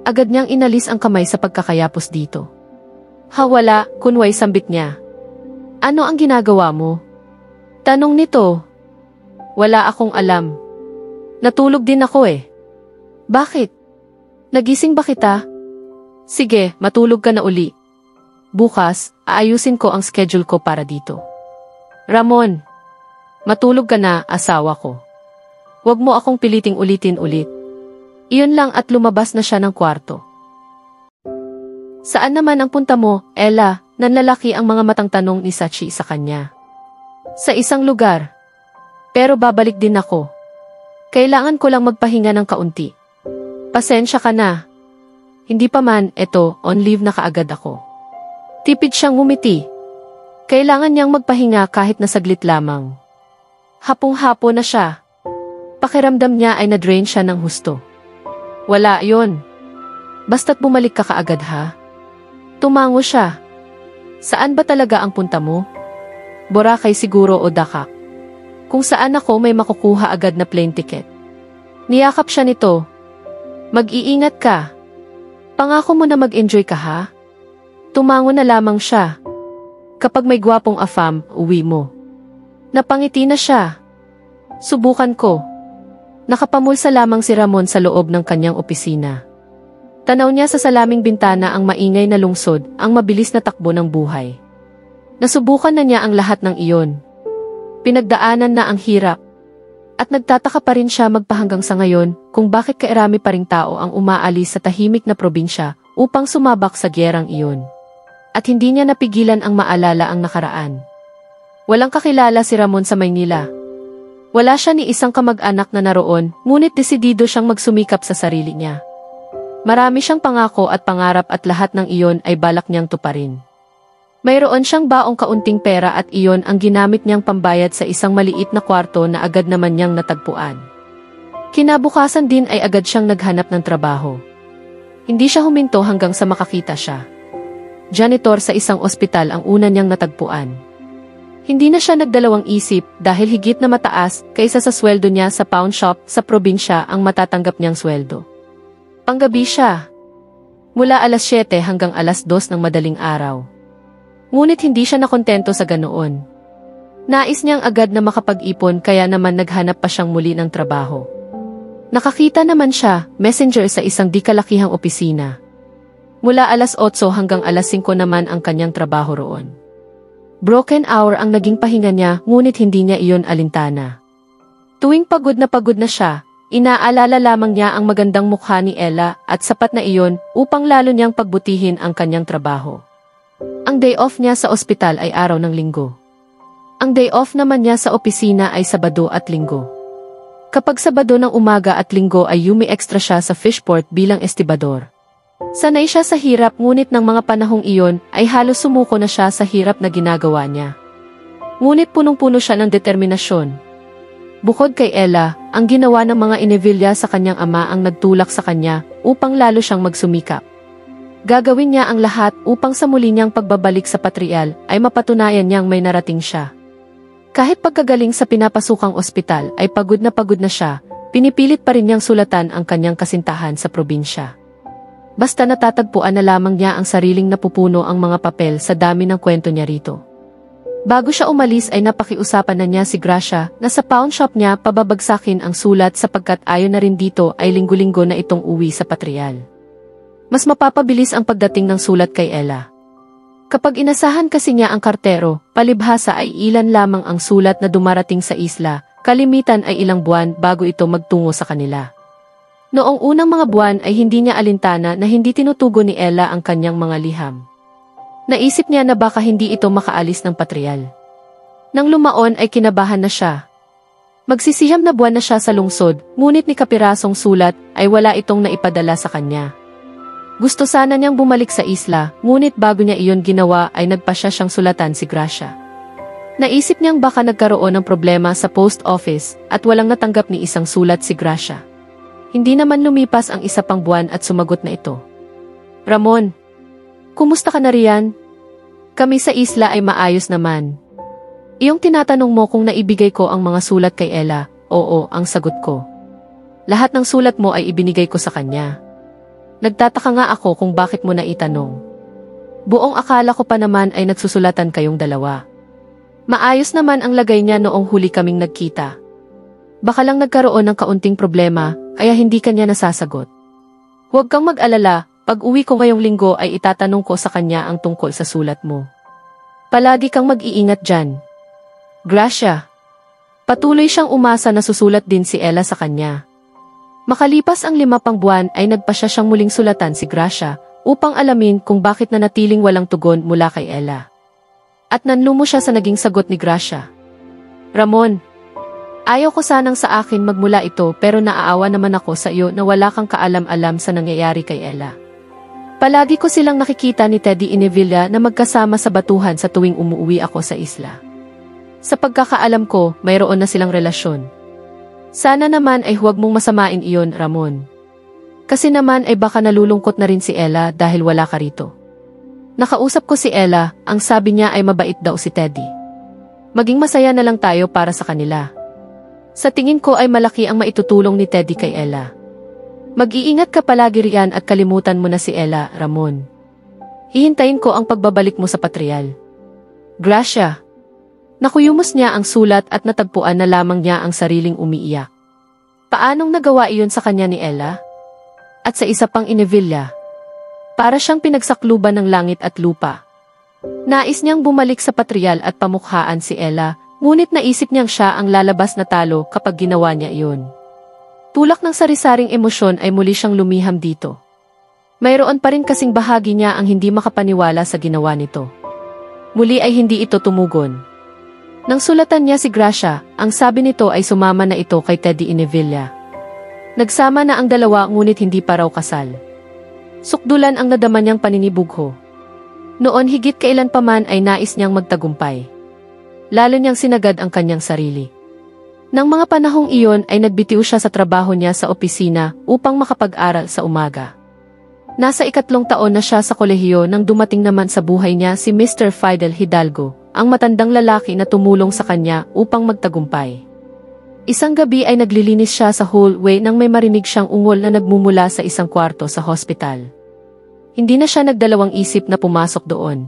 Agad niyang inalis ang kamay sa pagkakayapos dito. Wala, kunway sambit niya. Ano ang ginagawa mo? Tanong nito. Wala akong alam. Natulog din ako eh. Bakit? Nagising ba kita? Sige, matulog ka na uli. Bukas, aayusin ko ang schedule ko para dito. Ramon, matulog ka na, asawa ko. Huwag mo akong piliting ulitin ulit. Iyon lang at lumabas na siya ng kwarto. Saan naman ang punta mo, Ella? Nanlalaki ang mga matang tanong ni Sachi sa kanya. Sa isang lugar. Pero babalik din ako. Kailangan ko lang magpahinga ng kaunti. Pasensya ka na. Hindi pa man, eto, on leave na kaagad ako. Tipid siyang ngumiti. Kailangan niyang magpahinga kahit na saglit lamang. Hapong-hapo na siya. Pakiramdam niya ay na-drain siya ng husto. Wala yon. Basta't bumalik ka kaagad ha. Tumango siya. Saan ba talaga ang punta mo? Boracay siguro o Dakak. Kung saan ako may makukuha agad na plane ticket. Niyakap siya nito. Mag-iingat ka. Pangako mo na mag-enjoy ka ha. Tumango na lamang siya. Kapag may gwapong afam, uwi mo. Napangiti na siya. Subukan ko. Nakapamulsa lamang si Ramon sa loob ng kanyang opisina. Tanaw niya sa salaming bintana ang maingay na lungsod, ang mabilis na takbo ng buhay. Nasubukan na niya ang lahat ng iyon. Pinagdaanan na ang hirap. At nagtataka pa rin siya magpahanggang sa ngayon kung bakit kairami pa ring tao ang umaalis sa tahimik na probinsya upang sumabak sa gyerang iyon. At hindi niya napigilan ang maalala ang nakaraan. Walang kakilala si Ramon sa Maynila. Wala siya ni isang kamag-anak na naroon, ngunit desidido siyang magsumikap sa sarili niya. Marami siyang pangako at pangarap at lahat ng iyon ay balak niyang tuparin. Mayroon siyang baong kaunting pera at iyon ang ginamit niyang pambayad sa isang maliit na kwarto na agad naman niyang natagpuan. Kinabukasan din ay agad siyang naghanap ng trabaho. Hindi siya huminto hanggang sa makakita siya. Janitor sa isang ospital ang una niyang natagpuan. Hindi na siya nagdalawang isip dahil higit na mataas kaysa sa sweldo niya sa pawn shop sa probinsya ang matatanggap niyang sweldo. Panggabi siya. Mula alas 7 hanggang alas 2 ng madaling araw. Ngunit hindi siya nakontento sa ganoon. Nais niyang agad na makapag-ipon kaya naman naghanap pa siyang muli ng trabaho. Nakakita naman siya, messenger sa isang di kalakihang opisina. Mula alas 8 hanggang alas 5 naman ang kanyang trabaho roon. Broken hour ang naging pahinga niya ngunit hindi niya iyon alintana. Tuwing pagod na siya, inaalala lamang niya ang magandang mukha ni Ella at sapat na iyon upang lalo niyang pagbutihin ang kanyang trabaho. Ang day off niya sa ospital ay araw ng Linggo. Ang day off naman niya sa opisina ay Sabado at Linggo. Kapag Sabado ng umaga at Linggo ay umi-extra siya sa fishport bilang estibador. Sanay siya sa hirap ngunit ng mga panahong iyon ay halos sumuko na siya sa hirap na ginagawa niya. Ngunit punong-puno siya ng determinasyon. Bukod kay Ella, ang ginawa ng mga Inevilla sa kanyang ama ang nagtulak sa kanya upang lalo siyang magsumikap. Gagawin niya ang lahat upang sa muli niyang pagbabalik sa Patrial ay mapatunayan niyang may narating siya. Kahit pagkagaling sa pinapasukang ospital ay pagod na siya, pinipilit pa rin niyang sulatan ang kanyang kasintahan sa probinsya. Basta natatagpuan na lamang niya ang sariling napupuno ang mga papel sa dami ng kwento niya rito. Bago siya umalis ay napakiusapan na niya si Gracia na sa pawn shop niya pababagsakin ang sulat sapagkat ayon na rin dito ay linggo-linggo na itong uwi sa Patrial. Mas mapapabilis ang pagdating ng sulat kay Ella. Kapag inasahan kasi niya ang kartero, palibhasa ay ilan lamang ang sulat na dumarating sa isla, kalimitan ay ilang buwan bago ito magtungo sa kanila. Noong unang mga buwan ay hindi niya alintana na hindi tinutugon ni Ella ang kanyang mga liham. Naisip niya na baka hindi ito makaalis ng Patrial. Nang lumaon ay kinabahan na siya. Magsisiyam na buwan na siya sa lungsod, ngunit ni kapirasong sulat ay wala itong naipadala sa kanya. Gusto sana niyang bumalik sa isla, ngunit bago niya iyon ginawa ay nagpasya siyang sulatan si Gracia. Naisip niyang baka nagkaroon ng problema sa post office at walang natanggap ni isang sulat si Gracia. Hindi naman lumipas ang isa pang buwan at sumagot na ito. Ramon, kumusta ka na riyan? Kami sa isla ay maayos naman. Iyong tinatanong mo kung naibigay ko ang mga sulat kay Ella, oo ang sagot ko. Lahat ng sulat mo ay ibinigay ko sa kanya. Nagtataka nga ako kung bakit mo naitanong. Buong akala ko pa naman ay nagsusulatan kayong dalawa. Maayos naman ang lagay niya noong huli kaming nagkita. Baka lang nagkaroon ng kaunting problema, kaya hindi kanya nasasagot. Huwag kang mag-alala, pag uwi ko ngayong linggo ay itatanong ko sa kanya ang tungkol sa sulat mo. Palagi kang mag-iingat dyan. Gracia. Patuloy siyang umasa na susulat din si Ella sa kanya. Makalipas ang 5 pang buwan ay nagpasya siyang muling sulatan si Gracia upang alamin kung bakit nanatiling walang tugon mula kay Ella. At nanlumo siya sa naging sagot ni Gracia. Ramon, ayaw ko sanang sa akin magmula ito pero naaawa naman ako sa iyo na wala kang kaalam-alam sa nangyayari kay Ella. Palagi ko silang nakikita ni Teddy Inevilla na magkasama sa batuhan sa tuwing umuwi ako sa isla. Sa pagkakaalam ko, mayroon na silang relasyon. Sana naman ay huwag mong masamain iyon, Ramon. Kasi naman ay baka nalulungkot na rin si Ella dahil wala ka rito. Nakausap ko si Ella, ang sabi niya ay mabait daw si Teddy. Maging masaya na lang tayo para sa kanila. Sa tingin ko ay malaki ang maitutulong ni Teddy kay Ella. Mag-iingat ka palagi riyan at kalimutan mo na si Ella, Ramon. Hihintayin ko ang pagbabalik mo sa Patrial. Gracia. Nakuyumos niya ang sulat at natagpuan na lamang niya ang sariling umiiyak. Paanong nagawa iyon sa kanya ni Ella? At sa isa pang Inevilla. Para siyang pinagsakluban ng langit at lupa. Nais niyang bumalik sa Patrial at pamukhaan si Ella, ngunit naisip niyang siya ang lalabas na talo kapag ginawa niya iyon. Tulak ng sari-saring emosyon ay muli siyang lumiham dito. Mayroon pa rin kasing bahagi niya ang hindi makapaniwala sa ginawa nito. Muli ay hindi ito tumugon. Nang sulatan niya si Gracia, ang sabi nito ay sumama na ito kay Teddy Inevilla. Nagsama na ang dalawa ngunit hindi pa raw kasal. Sukdulan ang nadama niyang paninibugho. Noon higit kailan paman ay nais niyang magtagumpay. Lalo niyang sinagad ang kanyang sarili. Nang mga panahong iyon ay nagbitiw siya sa trabaho niya sa opisina upang makapag-aral sa umaga. Nasa 3 taon na siya sa kolehiyo nang dumating naman sa buhay niya si Mr. Fidel Hidalgo, ang matandang lalaki na tumulong sa kanya upang magtagumpay. Isang gabi ay naglilinis siya sa hallway nang may marinig siyang ungol na nagmumula sa isang kwarto sa hospital. Hindi na siya nagdalawang isip na pumasok doon.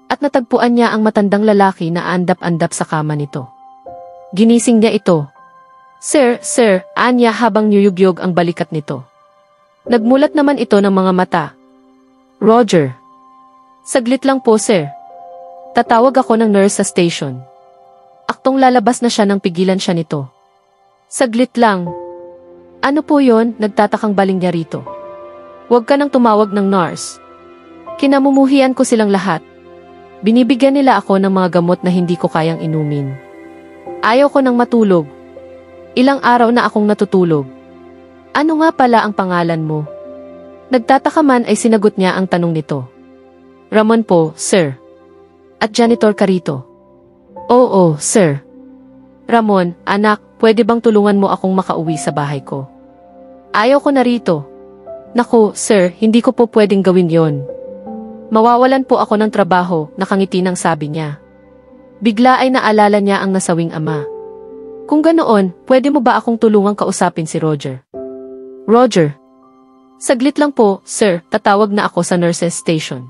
At natagpuan niya ang matandang lalaki na andap-andap sa kama nito. Ginising niya ito. Sir, anya habang niyugyog ang balikat nito. Nagmulat naman ito ng mga mata. Roger. Saglit lang po, sir. Tatawag ako ng nurse sa station. Aktong lalabas na siya nang pigilan siya nito. Saglit lang. Ano po yon? Nagtatakang baling niya rito. Huwag ka nang tumawag ng nurse. Kinamumuhian ko silang lahat. Binibigyan nila ako ng mga gamot na hindi ko kayang inumin. Ayaw ko nang matulog. Ilang araw na akong natutulog. Ano nga pala ang pangalan mo? Nagtataka man ay sinagot niya ang tanong nito. Ramon po, sir. At janitor ka rito. Oo, sir. Ramon, anak, pwede bang tulungan mo akong makauwi sa bahay ko? Ayaw ko na rito. Naku, sir, hindi ko po pwedeng gawin yon. Mawawalan po ako ng trabaho, nakangiti nang sabi niya. Bigla ay naalala niya ang nasawing ama. Kung ganoon, pwede mo ba akong tulungang kausapin si Roger? Roger. Saglit lang po, sir, tatawag na ako sa nurses station.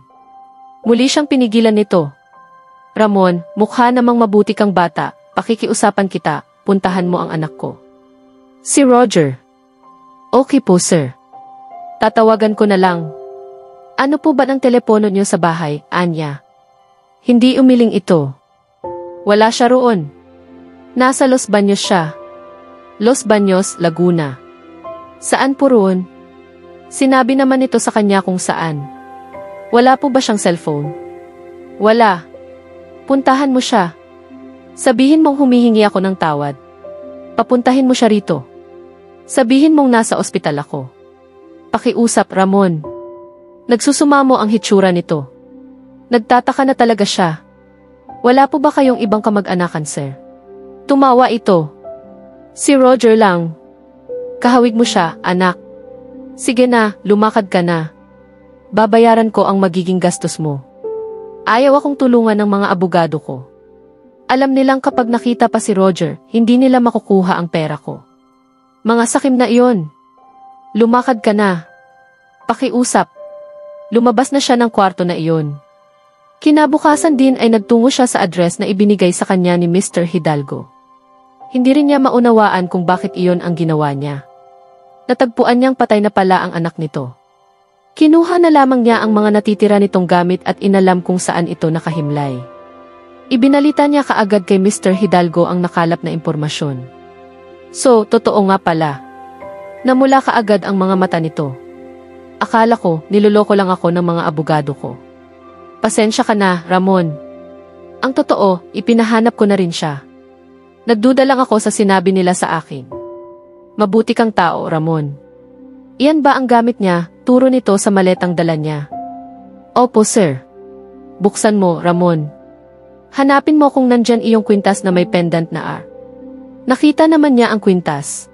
Muli siyang pinigilan nito. Ramon, mukha namang mabuti kang bata, pakikiusapan kita, puntahan mo ang anak ko. Si Roger. Okay po, sir. Tatawagan ko na lang. Ano po ba ng telepono niyo sa bahay, Anya? Hindi umiling ito. Wala siya roon. Nasa Los Baños siya. Los Baños, Laguna. Saan po roon? Sinabi naman ito sa kanya kung saan. Wala po ba siyang cellphone? Wala. Puntahan mo siya. Sabihin mong humihingi ako ng tawad. Papuntahin mo siya rito. Sabihin mong nasa ospital ako. Pakiusap, Ramon. Nagsusumamo ang hitsura nito. Nagtataka na talaga siya. Wala po ba kayong ibang kamag-anakan, sir? Tumawa ito. Si Roger lang. Kahawig mo siya, anak. Sige na, lumakad ka na. Babayaran ko ang magiging gastos mo. Ayaw akong tulungan ng mga abogado ko. Alam nilang kapag nakita pa si Roger, hindi nila makukuha ang pera ko. Mga sakim na iyon. Lumakad ka na. Pakiusap. Lumabas na siya ng kwarto na iyon. Kinabukasan din ay nagtungo siya sa address na ibinigay sa kanya ni Mr. Hidalgo. Hindi rin niya maunawaan kung bakit iyon ang ginawa niya. Natagpuan niyang patay na pala ang anak nito. Kinuha na lamang niya ang mga natitira nitong gamit at inalam kung saan ito nakahimlay. Ibinalita niya kaagad kay Mr. Hidalgo ang nakalap na impormasyon. So, totoo nga pala. Namula kaagad ang mga mata nito. Akala ko, niloloko lang ako ng mga abogado ko. Pasensya ka na, Ramon. Ang totoo, ipinahanap ko na rin siya. Nagduda lang ako sa sinabi nila sa akin. Mabuti kang tao, Ramon. Iyan ba ang gamit niya? Turo nito sa maletang dala niya. Opo, sir. Buksan mo, Ramon. Hanapin mo kung nandyan iyong kwintas na may pendant na R. Nakita naman niya ang kwintas.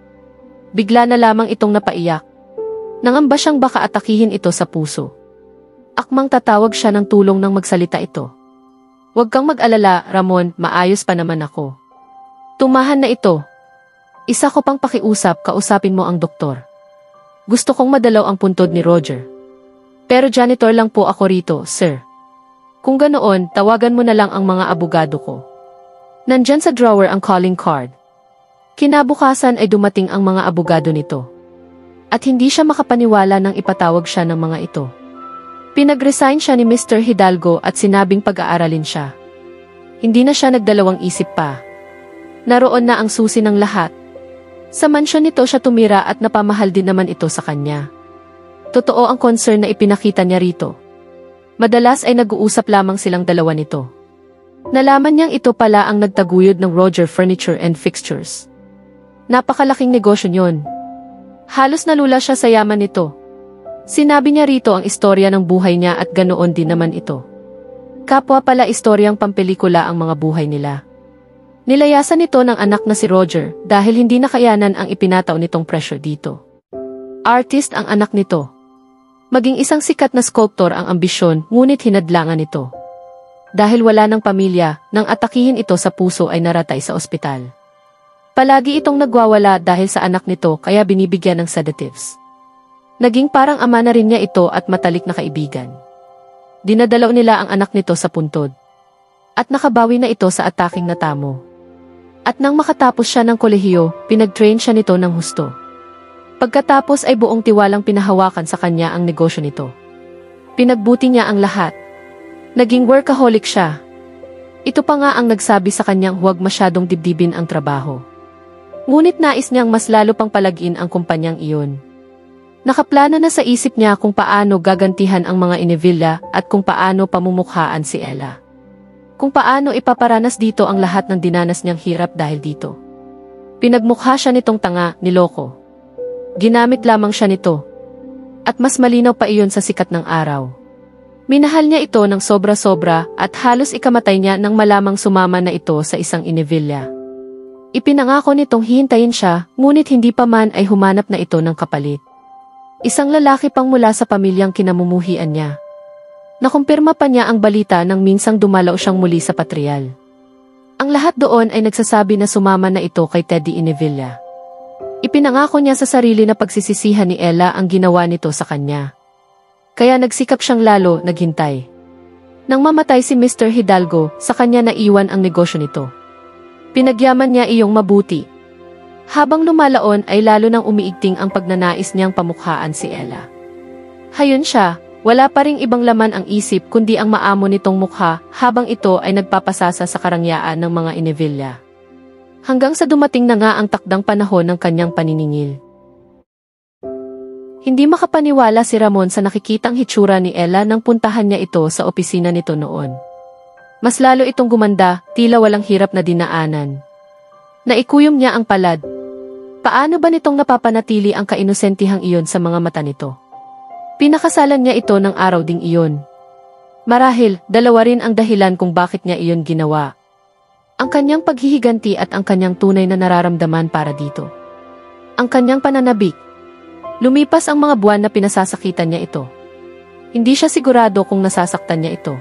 Bigla na lamang itong napaiyak. Nangamba siyang baka atakihin ito sa puso. Akmang tatawag siya ng tulong nang magsalita ito. Huwag kang mag-alala, Ramon, maayos pa naman ako. Tumahan na ito. Isa ko pang pakiusap, kausapin mo ang doktor. Gusto kong madalaw ang puntod ni Roger. Pero janitor lang po ako rito, sir. Kung ganoon, tawagan mo na lang ang mga abogado ko. Nandyan sa drawer ang calling card. Kinabukasan ay dumating ang mga abogado nito. At hindi siya makapaniwala nang ipatawag siya ng mga ito. Pinag-resign siya ni Mr. Hidalgo at sinabing pag-aaralin siya. Hindi na siya nagdalawang isip pa. Naroon na ang susi ng lahat. Sa mansyon nito siya tumira at napamahal din naman ito sa kanya. Totoo ang concern na ipinakita niya rito. Madalas ay nag-uusap lamang silang dalawa nito. Nalaman niyang ito pala ang nagtaguyod ng Roger Furniture and Fixtures. Napakalaking negosyo niyon. Halos nalula siya sa yaman nito. Sinabi niya rito ang istorya ng buhay niya at ganoon din naman ito. Kapwa pala istoryang pampelikula ang mga buhay nila. Nilayasan nito ng anak na si Roger dahil hindi nakayanan ang ipinataw nitong pressure dito. Artist ang anak nito. Maging isang sikat na sculptor ang ambisyon ngunit hinadlangan ito. Dahil wala ng pamilya, nang atakihin ito sa puso ay naratay sa ospital. Palagi itong nagwawala dahil sa anak nito kaya binibigyan ng sedatives. Naging parang ama na rin niya ito at matalik na kaibigan. Dinadalaw nila ang anak nito sa puntod. At nakabawi na ito sa ataking natamo. At nang makatapos siya ng kolehiyo, pinag-train siya nito ng husto. Pagkatapos ay buong tiwalang pinahawakan sa kanya ang negosyo nito. Pinagbuti niya ang lahat. Naging workaholic siya. Ito pa nga ang nagsabi sa kanyang huwag masyadong dibdibin ang trabaho. Ngunit nais niyang mas lalo pang palagin ang kumpanyang iyon. Nakaplano na sa isip niya kung paano gagantihan ang mga inivilla at kung paano pamumukhaan si Ella. Kung paano ipaparanas dito ang lahat ng dinanas niyang hirap dahil dito. Pinagmukha siya nitong tanga, niloko. Ginamit lamang siya nito. At mas malinaw pa iyon sa sikat ng araw. Minahal niya ito ng sobra-sobra at halos ikamatay niya nang malamang sumama na ito sa isang inevilla. Ipinangako nitong hihintayin siya, ngunit hindi pa man ay humanap na ito ng kapalit. Isang lalaki pang mula sa pamilyang kinamumuhian niya. Nakumpirma pa niya ang balita nang minsang dumalaw siyang muli sa patrial. Ang lahat doon ay nagsasabi na sumama na ito kay Teddy Inevilla. Ipinangako niya sa sarili na pagsisisihan ni Ella ang ginawa nito sa kanya. Kaya nagsikap siyang lalo naghintay. Nang mamatay si Mr. Hidalgo, sa kanya naiwan ang negosyo nito. Pinagyaman niya iyong mabuti. Habang lumalaon ay lalo nang umiigting ang pagnanais niyang pamukhaan si Ella. Hayon siya. Wala pa ring ibang laman ang isip kundi ang maamo nitong mukha habang ito ay nagpapasasa sa karangyaan ng mga Inevilla. Hanggang sa dumating na nga ang takdang panahon ng kanyang paniningil. Hindi makapaniwala si Ramon sa nakikitang hitsura ni Ella nang puntahan niya ito sa opisina nito noon. Mas lalo itong gumanda, tila walang hirap na dinaanan. Naikuyom niya ang palad. Paano ba nitong napapanatili ang kainosentihang iyon sa mga mata nito? Pinakasalan niya ito ng araw ding iyon. Marahil, dalawa rin ang dahilan kung bakit niya iyon ginawa. Ang kanyang paghihiganti at ang kanyang tunay na nararamdaman para dito. Ang kanyang pananabik. Lumipas ang mga buwan na pinasasakitan niya ito. Hindi siya sigurado kung nasasaktan niya ito.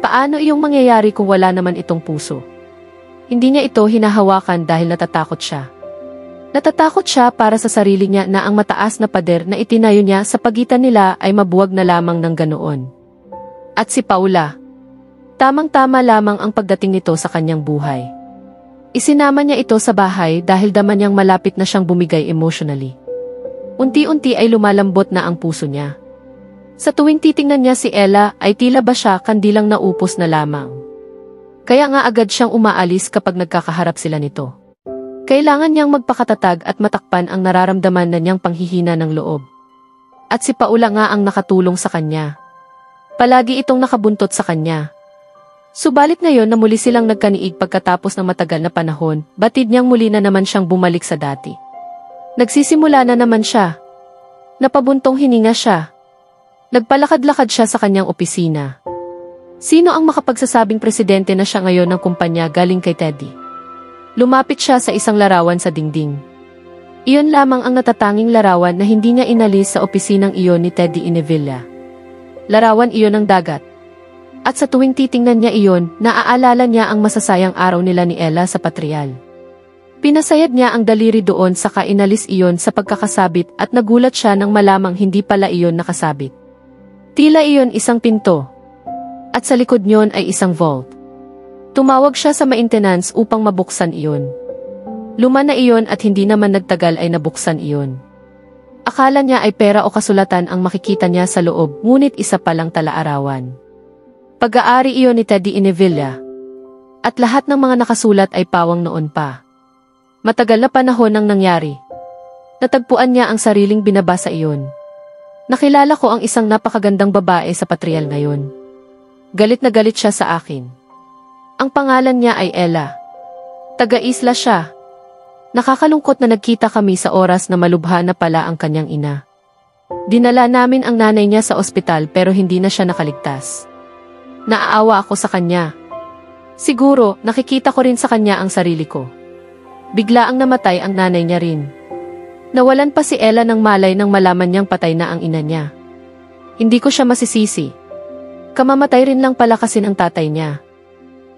Paano iyong mangyayari kung wala naman itong puso? Hindi niya ito hinahawakan dahil natatakot siya. Natatakot siya para sa sarili niya na ang mataas na pader na itinayo niya sa pagitan nila ay mabuwag na lamang ng ganoon. At si Paula. Tamang-tama lamang ang pagdating nito sa kanyang buhay. Isinama niya ito sa bahay dahil dama niyang malapit na siyang bumigay emotionally. Unti-unti ay lumalambot na ang puso niya. Sa tuwing titingnan niya si Ella ay tila ba siya kandilang naupos na lamang. Kaya nga agad siyang umaalis kapag nagkakaharap sila nito. Kailangan niyang magpakatatag at matakpan ang nararamdaman na niyang panghihina ng loob. At si Paula nga ang nakatulong sa kanya. Palagi itong nakabuntot sa kanya. Subalit ngayon na muli silang nagkaniig pagkatapos ng matagal na panahon, batid niyang muli na naman siyang bumalik sa dati. Nagsisimula na naman siya. Napabuntong hininga siya. Nagpalakad-lakad siya sa kanyang opisina. Sino ang makapagsasabing presidente na siya ngayon ng kumpanya galing kay Teddy? Lumapit siya sa isang larawan sa dingding. Iyon lamang ang natatanging larawan na hindi niya inalis sa opisinang iyon ni Teddy Inevilla. Larawan iyon ng dagat. At sa tuwing titingnan niya iyon, naaalala niya ang masasayang araw nila ni Ella sa patrial. Pinasayad niya ang daliri doon saka inalis iyon sa pagkakasabit at nagulat siya nang malamang hindi pala iyon nakasabit. Tila iyon isang pinto. At sa likod niyon ay isang vault. Tumawag siya sa maintenance upang mabuksan iyon. Luma na iyon at hindi naman nagtagal ay nabuksan iyon. Akala niya ay pera o kasulatan ang makikita niya sa loob, ngunit isa palang talaarawan. Pag-aari iyon ni Teddy Inevilla. At lahat ng mga nakasulat ay pawang noon pa. Matagal na panahon nang nangyari. Natagpuan niya ang sariling binabasa iyon. Nakilala ko ang isang napakagandang babae sa patrial ngayon. Galit na galit siya sa akin. Ang pangalan niya ay Ella. Taga-isla siya. Nakakalungkot na nagkita kami sa oras na malubha na pala ang kanyang ina. Dinala namin ang nanay niya sa ospital pero hindi na siya nakaligtas. Naaawa ako sa kanya. Siguro, nakikita ko rin sa kanya ang sarili ko. Bigla ang namatay ang nanay niya rin. Nawalan pa si Ella ng malay nang malaman niyang patay na ang ina niya. Hindi ko siya masisisi. Kamamatay rin lang pala kasi ang tatay niya.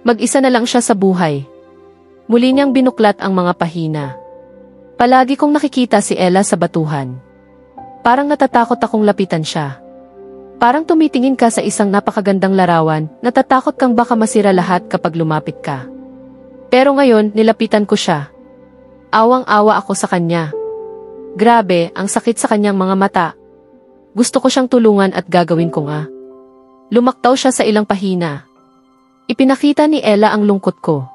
Mag-isa na lang siya sa buhay. Muli niyang binuklat ang mga pahina. Palagi kong nakikita si Ella sa batuhan. Parang natatakot akong lapitan siya. Parang tumitingin ka sa isang napakagandang larawan, natatakot kang baka masira lahat kapag lumapit ka. Pero ngayon, nilapitan ko siya. Awang-awa ako sa kanya. Grabe, ang sakit sa kanyang mga mata. Gusto ko siyang tulungan at gagawin ko nga. Lumaktaw siya sa ilang pahina. Ipinakita ni Ella ang lungkot ko.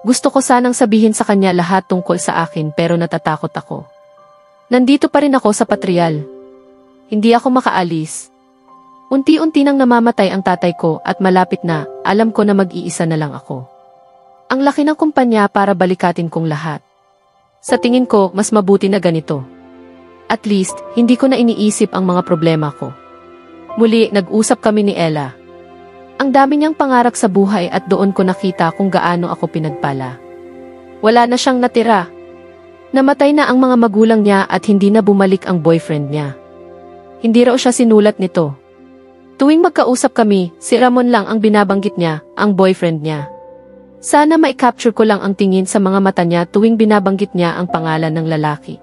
Gusto ko sanang sabihin sa kanya lahat tungkol sa akin pero natatakot ako. Nandito pa rin ako sa patrial. Hindi ako makaalis. Unti-unti nang namamatay ang tatay ko at malapit na, alam ko na mag-iisa na lang ako. Ang laki ng kumpanya para balikatin kong lahat. Sa tingin ko, mas mabuti na ganito. At least, hindi ko na iniisip ang mga problema ko. Muli, nag-usap kami ni Ella. Ang dami niyang pangarap sa buhay at doon ko nakita kung gaano ako pinagpala. Wala na siyang natira. Namatay na ang mga magulang niya at hindi na bumalik ang boyfriend niya. Hindi raw siya sinulat nito. Tuwing magkausap kami, si Ramon lang ang binabanggit niya, ang boyfriend niya. Sana mai-capture ko lang ang tingin sa mga mata niya tuwing binabanggit niya ang pangalan ng lalaki.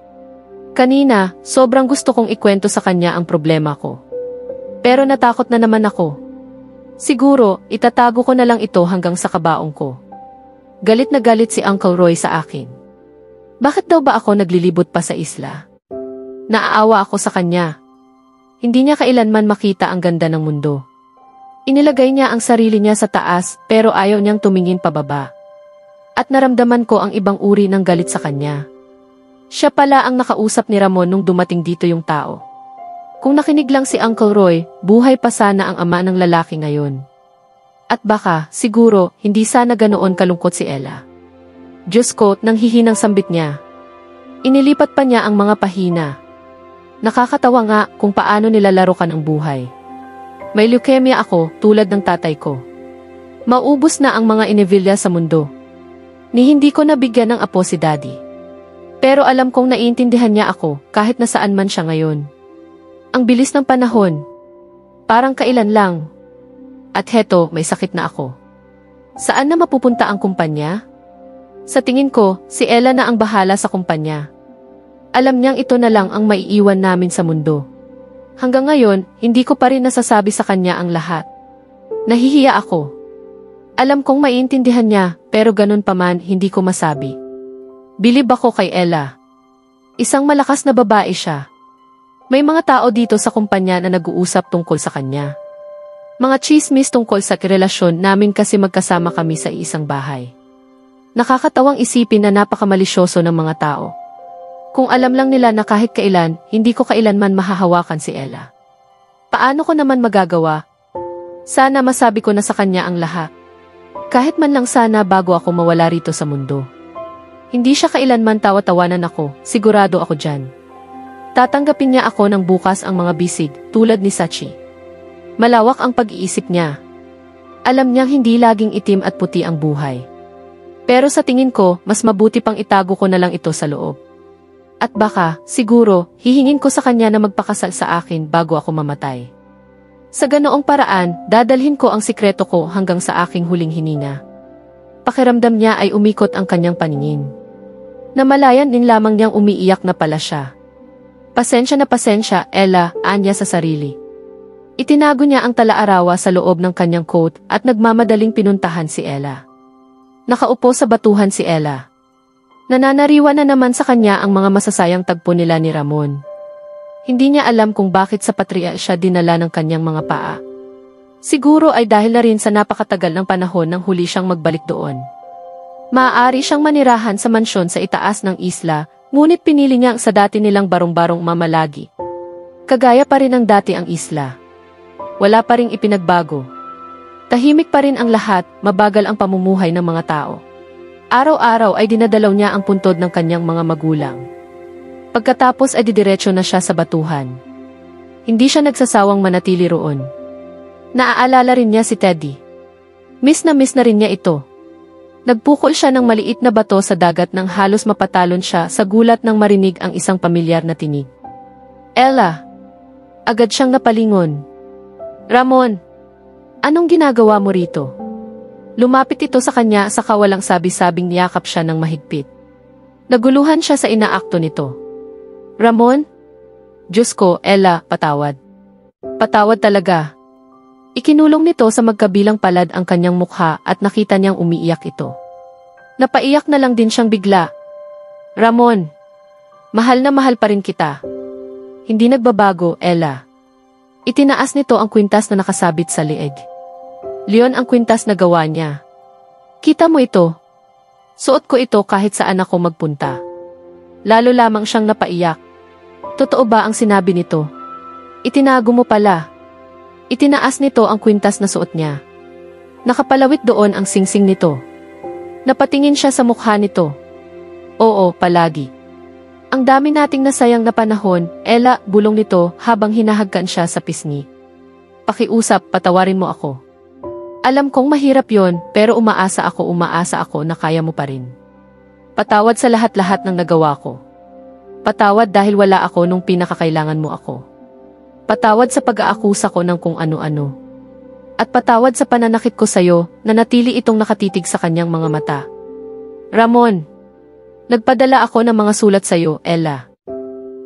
Kanina, sobrang gusto kong ikwento sa kanya ang problema ko. Pero natakot na naman ako. Siguro, itatago ko na lang ito hanggang sa kabaong ko. Galit na galit si Uncle Roy sa akin. Bakit daw ba ako naglilibot pa sa isla? Naaawa ako sa kanya. Hindi niya kailanman makita ang ganda ng mundo. Inilagay niya ang sarili niya sa taas pero ayaw niyang tumingin pababa. At naramdaman ko ang ibang uri ng galit sa kanya. Siya pala ang nakausap ni Ramon nung dumating dito yung tao. Kung nakinig lang si Uncle Roy, buhay pa sana ang ama ng lalaki ngayon. At baka, siguro, hindi sana ganoon kalungkot si Ella. Diyos ko, nang hihinang sambit niya. Inilipat pa niya ang mga pahina. Nakakatawa nga kung paano nilalaro ka ng buhay. May leukemia ako tulad ng tatay ko. Maubos na ang mga inivilya sa mundo. Ni hindi ko nabigyan ng apo si Daddy. Pero alam kong naiintindihan niya ako kahit nasaan man siya ngayon. Ang bilis ng panahon. Parang kailan lang. At heto, may sakit na ako. Saan na mapupunta ang kumpanya? Sa tingin ko, si Ella na ang bahala sa kumpanya. Alam niyang ito na lang ang maiiwan namin sa mundo. Hanggang ngayon, hindi ko pa rin nasasabi sa kanya ang lahat. Nahihiya ako. Alam kong maiintindihan niya, pero ganun pa man, hindi ko masabi. Bilib ako kay Ella. Isang malakas na babae siya. May mga tao dito sa kumpanya na nag-uusap tungkol sa kanya. Mga chismis tungkol sa relasyon namin kasi magkasama kami sa isang bahay. Nakakatawang isipin na napakamalisyoso ng mga tao. Kung alam lang nila na kahit kailan, hindi ko kailanman mahahawakan si Ella. Paano ko naman magagawa? Sana masabi ko na sa kanya ang lahat. Kahit man lang sana bago ako mawala rito sa mundo. Hindi siya kailanman tawa-tawanan ako, sigurado ako dyan. Tatanggapin niya ako ng bukas ang mga bisig, tulad ni Sachi. Malawak ang pag-iisip niya. Alam niyang hindi laging itim at puti ang buhay. Pero sa tingin ko, mas mabuti pang itago ko na lang ito sa loob. At baka, siguro, hihingin ko sa kanya na magpakasal sa akin bago ako mamatay. Sa ganoong paraan, dadalhin ko ang sikreto ko hanggang sa aking huling hininga. Pakiramdam niya ay umikot ang kanyang paningin. Namalayan din lamang niyang umiiyak na pala siya. Pasensya na pasensya, Ella, anya sa sarili. Itinago niya ang talaarawa sa loob ng kanyang coat at nagmamadaling pinuntahan si Ella. Nakaupo sa batuhan si Ella. Nananariwa na naman sa kanya ang mga masasayang tagpo nila ni Ramon. Hindi niya alam kung bakit sa Patria siya dinala ng kanyang mga paa. Siguro ay dahil na rin sa napakatagal ng panahon nang huli siyang magbalik doon. Maaari siyang manirahan sa mansyon sa itaas ng isla, ngunit pinili niya sa dati nilang barong-barong mamalagi. Kagaya pa rin ang dati ang isla. Wala pa ring ipinagbago. Tahimik pa rin ang lahat, mabagal ang pamumuhay ng mga tao. Araw-araw ay dinadalaw niya ang puntod ng kanyang mga magulang. Pagkatapos ay didiretso na siya sa batuhan. Hindi siya nagsasawang manatili roon. Naaalala rin niya si Teddy. Miss na rin niya ito. Nagpukol siya ng maliit na bato sa dagat nang halos mapatalon siya sa gulat nang marinig ang isang pamilyar na tinig. Ella! Agad siyang napalingon. Ramon! Anong ginagawa mo rito? Lumapit ito sa kanya sa kawalang sabi-sabing niyakap siya ng mahigpit. Naguluhan siya sa inaakto nito. Ramon? Diyos ko, Ella, patawad. Patawad talaga. Ikinulong nito sa magkabilang palad ang kanyang mukha at nakita niyang umiiyak ito. Napaiyak na lang din siyang bigla. Ramon, mahal na mahal pa rin kita. Hindi nagbabago, Ella. Itinaas nito ang kwintas na nakasabit sa leeg. Leon ang kwintas na gawa niya. Kita mo ito? Suot ko ito kahit saan ako magpunta. Lalo lamang siyang napaiyak. Totoo ba ang sinabi nito? Itinago mo pala. Itinaas nito ang kwintas na suot niya. Nakapalawit doon ang singsing nito. Napatingin siya sa mukha nito. Oo, palagi. Ang dami nating nasayang na panahon, Ella, bulong nito habang hinahagkan siya sa pisngi. Pakiusap, patawarin mo ako. Alam kong mahirap yon, pero umaasa ako na kaya mo pa rin. Patawad sa lahat-lahat ng nagawa ko. Patawad dahil wala ako nung pinakakailangan mo ako. Patawad sa pag-aakusa ko ng kung ano-ano. At patawad sa pananakit ko sa'yo na natili itong nakatitig sa kanyang mga mata. Ramon, nagpadala ako ng mga sulat sa'yo, Ella.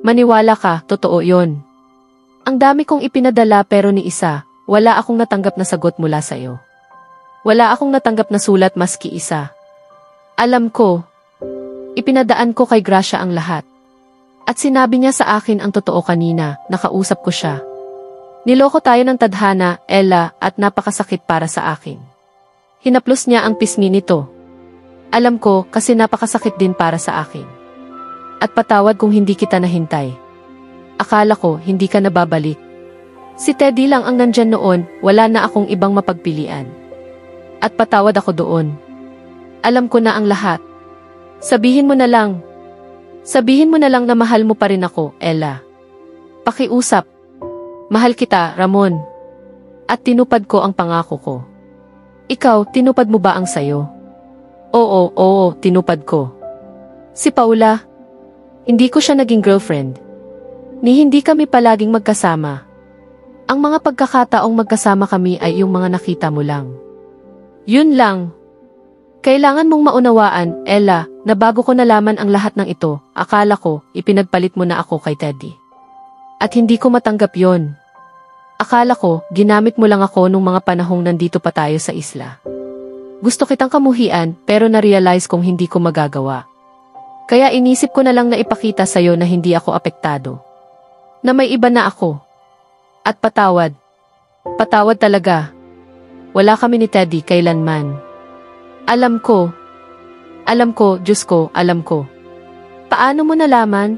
Maniwala ka, totoo yon. Ang dami kong ipinadala pero ni isa, wala akong natanggap na sagot mula sa'yo. Wala akong natanggap na sulat maski isa. Alam ko, ipinadaan ko kay Gracia ang lahat. At sinabi niya sa akin ang totoo kanina, nakausap ko siya. Niloko tayo ng tadhana, Ella, at napakasakit para sa akin. Hinaplos niya ang pisngi nito. Alam ko kasi napakasakit din para sa akin. At patawad kung hindi kita nahintay. Akala ko hindi ka nababalik. Si Teddy lang ang nandyan noon, wala na akong ibang mapagpilian. At patawad ako doon. Alam ko na ang lahat. Sabihin mo na lang. Sabihin mo na lang na mahal mo pa rin ako, Ella. Pakiusap. Mahal kita, Ramon. At tinupad ko ang pangako ko. Ikaw, tinupad mo ba ang sayo? Oo, tinupad ko. Si Paula, hindi ko siya naging girlfriend. Ni hindi kami palaging magkasama. Ang mga pagkakataong magkasama kami ay yung mga nakita mo lang. Yun lang. Kailangan mong maunawaan, Ella, na bago ko nalaman ang lahat ng ito, akala ko, ipinagpalit mo na ako kay Teddy. At hindi ko matanggap yon. Akala ko, ginamit mo lang ako nung mga panahong nandito pa tayo sa isla. Gusto kitang kamuhian, pero na-realize kong hindi ko magagawa. Kaya inisip ko na lang na ipakita sa'yo na hindi ako apektado. Na may iba na ako. At patawad. Patawad talaga. Wala kami ni Teddy kailanman. Alam ko, Diyos ko, alam ko. Paano mo nalaman?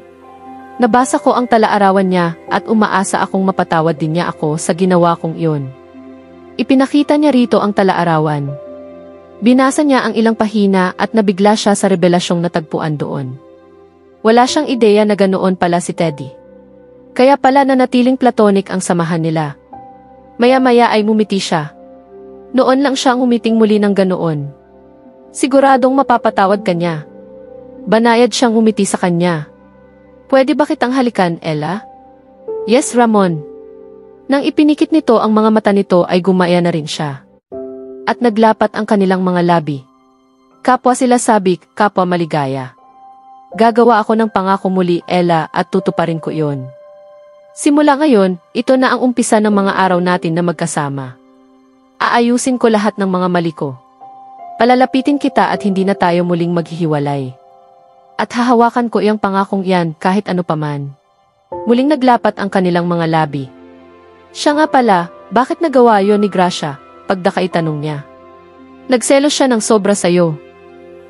Nabasa ko ang talaarawan niya at umaasa akong mapatawad din niya ako sa ginawa kong iyon. Ipinakita niya rito ang talaarawan. Binasa niya ang ilang pahina at nabigla siya sa rebelasyong natagpuan doon. Wala siyang ideya na ganoon pala si Teddy. Kaya pala nanatiling platonic ang samahan nila. Maya-maya ay mumiti siya. Noon lang siyang umiting muli ng ganoon. Siguradong mapapatawad ka niya. Banayad siyang umiti sa kanya. Pwede ba kitang halikan, Ella? Yes, Ramon. Nang ipinikit nito ang mga mata nito ay gumaya na rin siya. At naglapat ang kanilang mga labi. Kapwa sila sabik, kapwa maligaya. Gagawa ako ng pangako muli, Ella, at tutuparin ko iyon. Simula ngayon, ito na ang umpisa ng mga araw natin na magkasama. Aayusin ko lahat ng mga mali ko. Palalapitin kita at hindi na tayo muling maghihiwalay. At hahawakan ko iyang pangakong iyan kahit ano paman. Muling naglapat ang kanilang mga labi. Siya nga pala, bakit nagawa yon ni Gracia? Pagdakay tanong niya. Nagselos siya ng sobra sayo.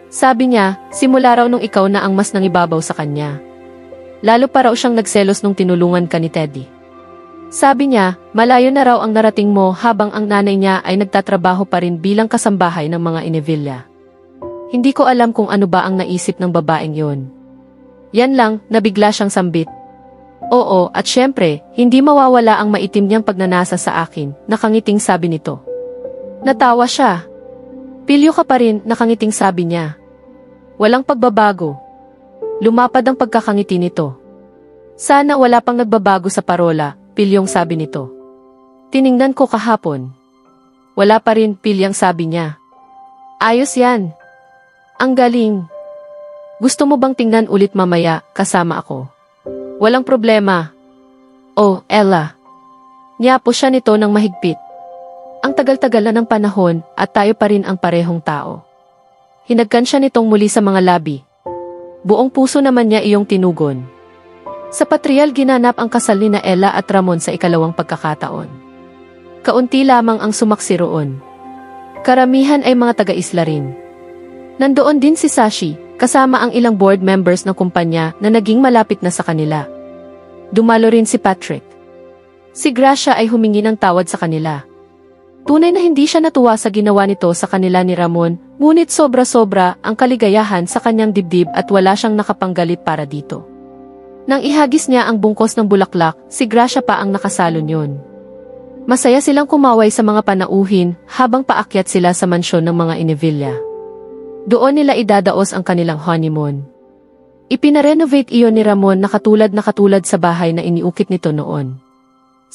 Sabi niya, simula raw nung ikaw na ang mas nangibabaw sa kanya. Lalo pa raw siyang nagselos nung tinulungan ka ni Teddy. Sabi niya, malayo na raw ang narating mo habang ang nanay niya ay nagtatrabaho pa rin bilang kasambahay ng mga Inevilla. Hindi ko alam kung ano ba ang naisip ng babaeng yon. Yan lang, nabigla siyang sambit. Oo, at syempre, hindi mawawala ang maitim niyang pagnanasa sa akin, nakangiting sabi nito. Natawa siya. Pilyo ka pa rin, nakangiting sabi niya. Walang pagbabago. Lumapad ang pagkakangiti nito. Sana wala pang nagbabago sa parola, pilyong sabi nito. Tiningnan ko kahapon. Wala pa rin, pilyang sabi niya. Ayos yan. Ang galing. Gusto mo bang tingnan ulit mamaya, kasama ako? Walang problema. Oh, Ella. Niyapo siya nito ng mahigpit. Ang tagal-tagal na ng panahon at tayo pa rin ang parehong tao. Hinagkan siya nitong muli sa mga labi. Buong puso naman niya iyong tinugon. Sa patrial ginanap ang kasal ni na Ella at Ramon sa ikalawang pagkakataon. Kaunti lamang ang sumaksi roon. Karamihan ay mga taga-isla rin. Nandoon din si Sashi, kasama ang ilang board members ng kumpanya na naging malapit na sa kanila. Dumalo rin si Patrick. Si Gracia ay humingi ng tawad sa kanila. Tunay na hindi siya natuwa sa ginawa nito sa kanila ni Ramon, ngunit sobra-sobra ang kaligayahan sa kanyang dibdib at wala siyang nakapanggalit para dito. Nang ihagis niya ang bungkos ng bulaklak, si Gracia pa ang nakasalon yun. Masaya silang kumaway sa mga panauhin habang paakyat sila sa mansyon ng mga Inevilla. Doon nila idadaos ang kanilang honeymoon. Ipinarenovate iyon ni Ramon na katulad sa bahay na iniukit nito noon.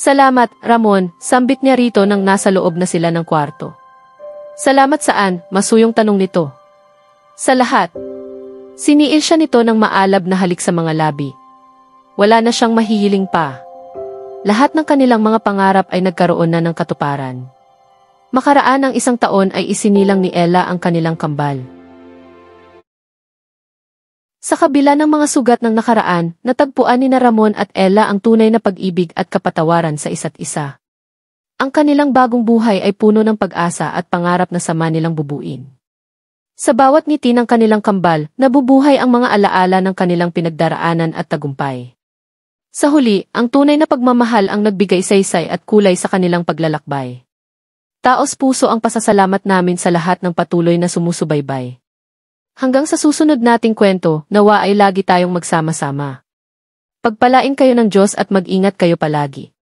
Salamat, Ramon, sambit niya rito nang nasa loob na sila ng kwarto. Salamat saan, masuyong tanong nito. Sa lahat. Siniil siya nito ng maalab na halik sa mga labi. Wala na siyang mahihiling pa. Lahat ng kanilang mga pangarap ay nagkaroon na ng katuparan. Makaraan ng 1 taon ay isinilang ni Ella ang kanilang kambal. Sa kabila ng mga sugat ng nakaraan, natagpuan ni Ramon at Ella ang tunay na pag-ibig at kapatawaran sa isa't isa. Ang kanilang bagong buhay ay puno ng pag-asa at pangarap na sama nilang bubuin. Sa bawat ngiti ng kanilang kambal, nabubuhay ang mga alaala ng kanilang pinagdaraanan at tagumpay. Sa huli, ang tunay na pagmamahal ang nagbigay saysay at kulay sa kanilang paglalakbay. Taos puso ang pasasalamat namin sa lahat ng patuloy na sumusubaybay. Hanggang sa susunod nating kwento, nawa ay lagi tayong magsama-sama. Pagpalain kayo ng Diyos at mag-ingat kayo palagi.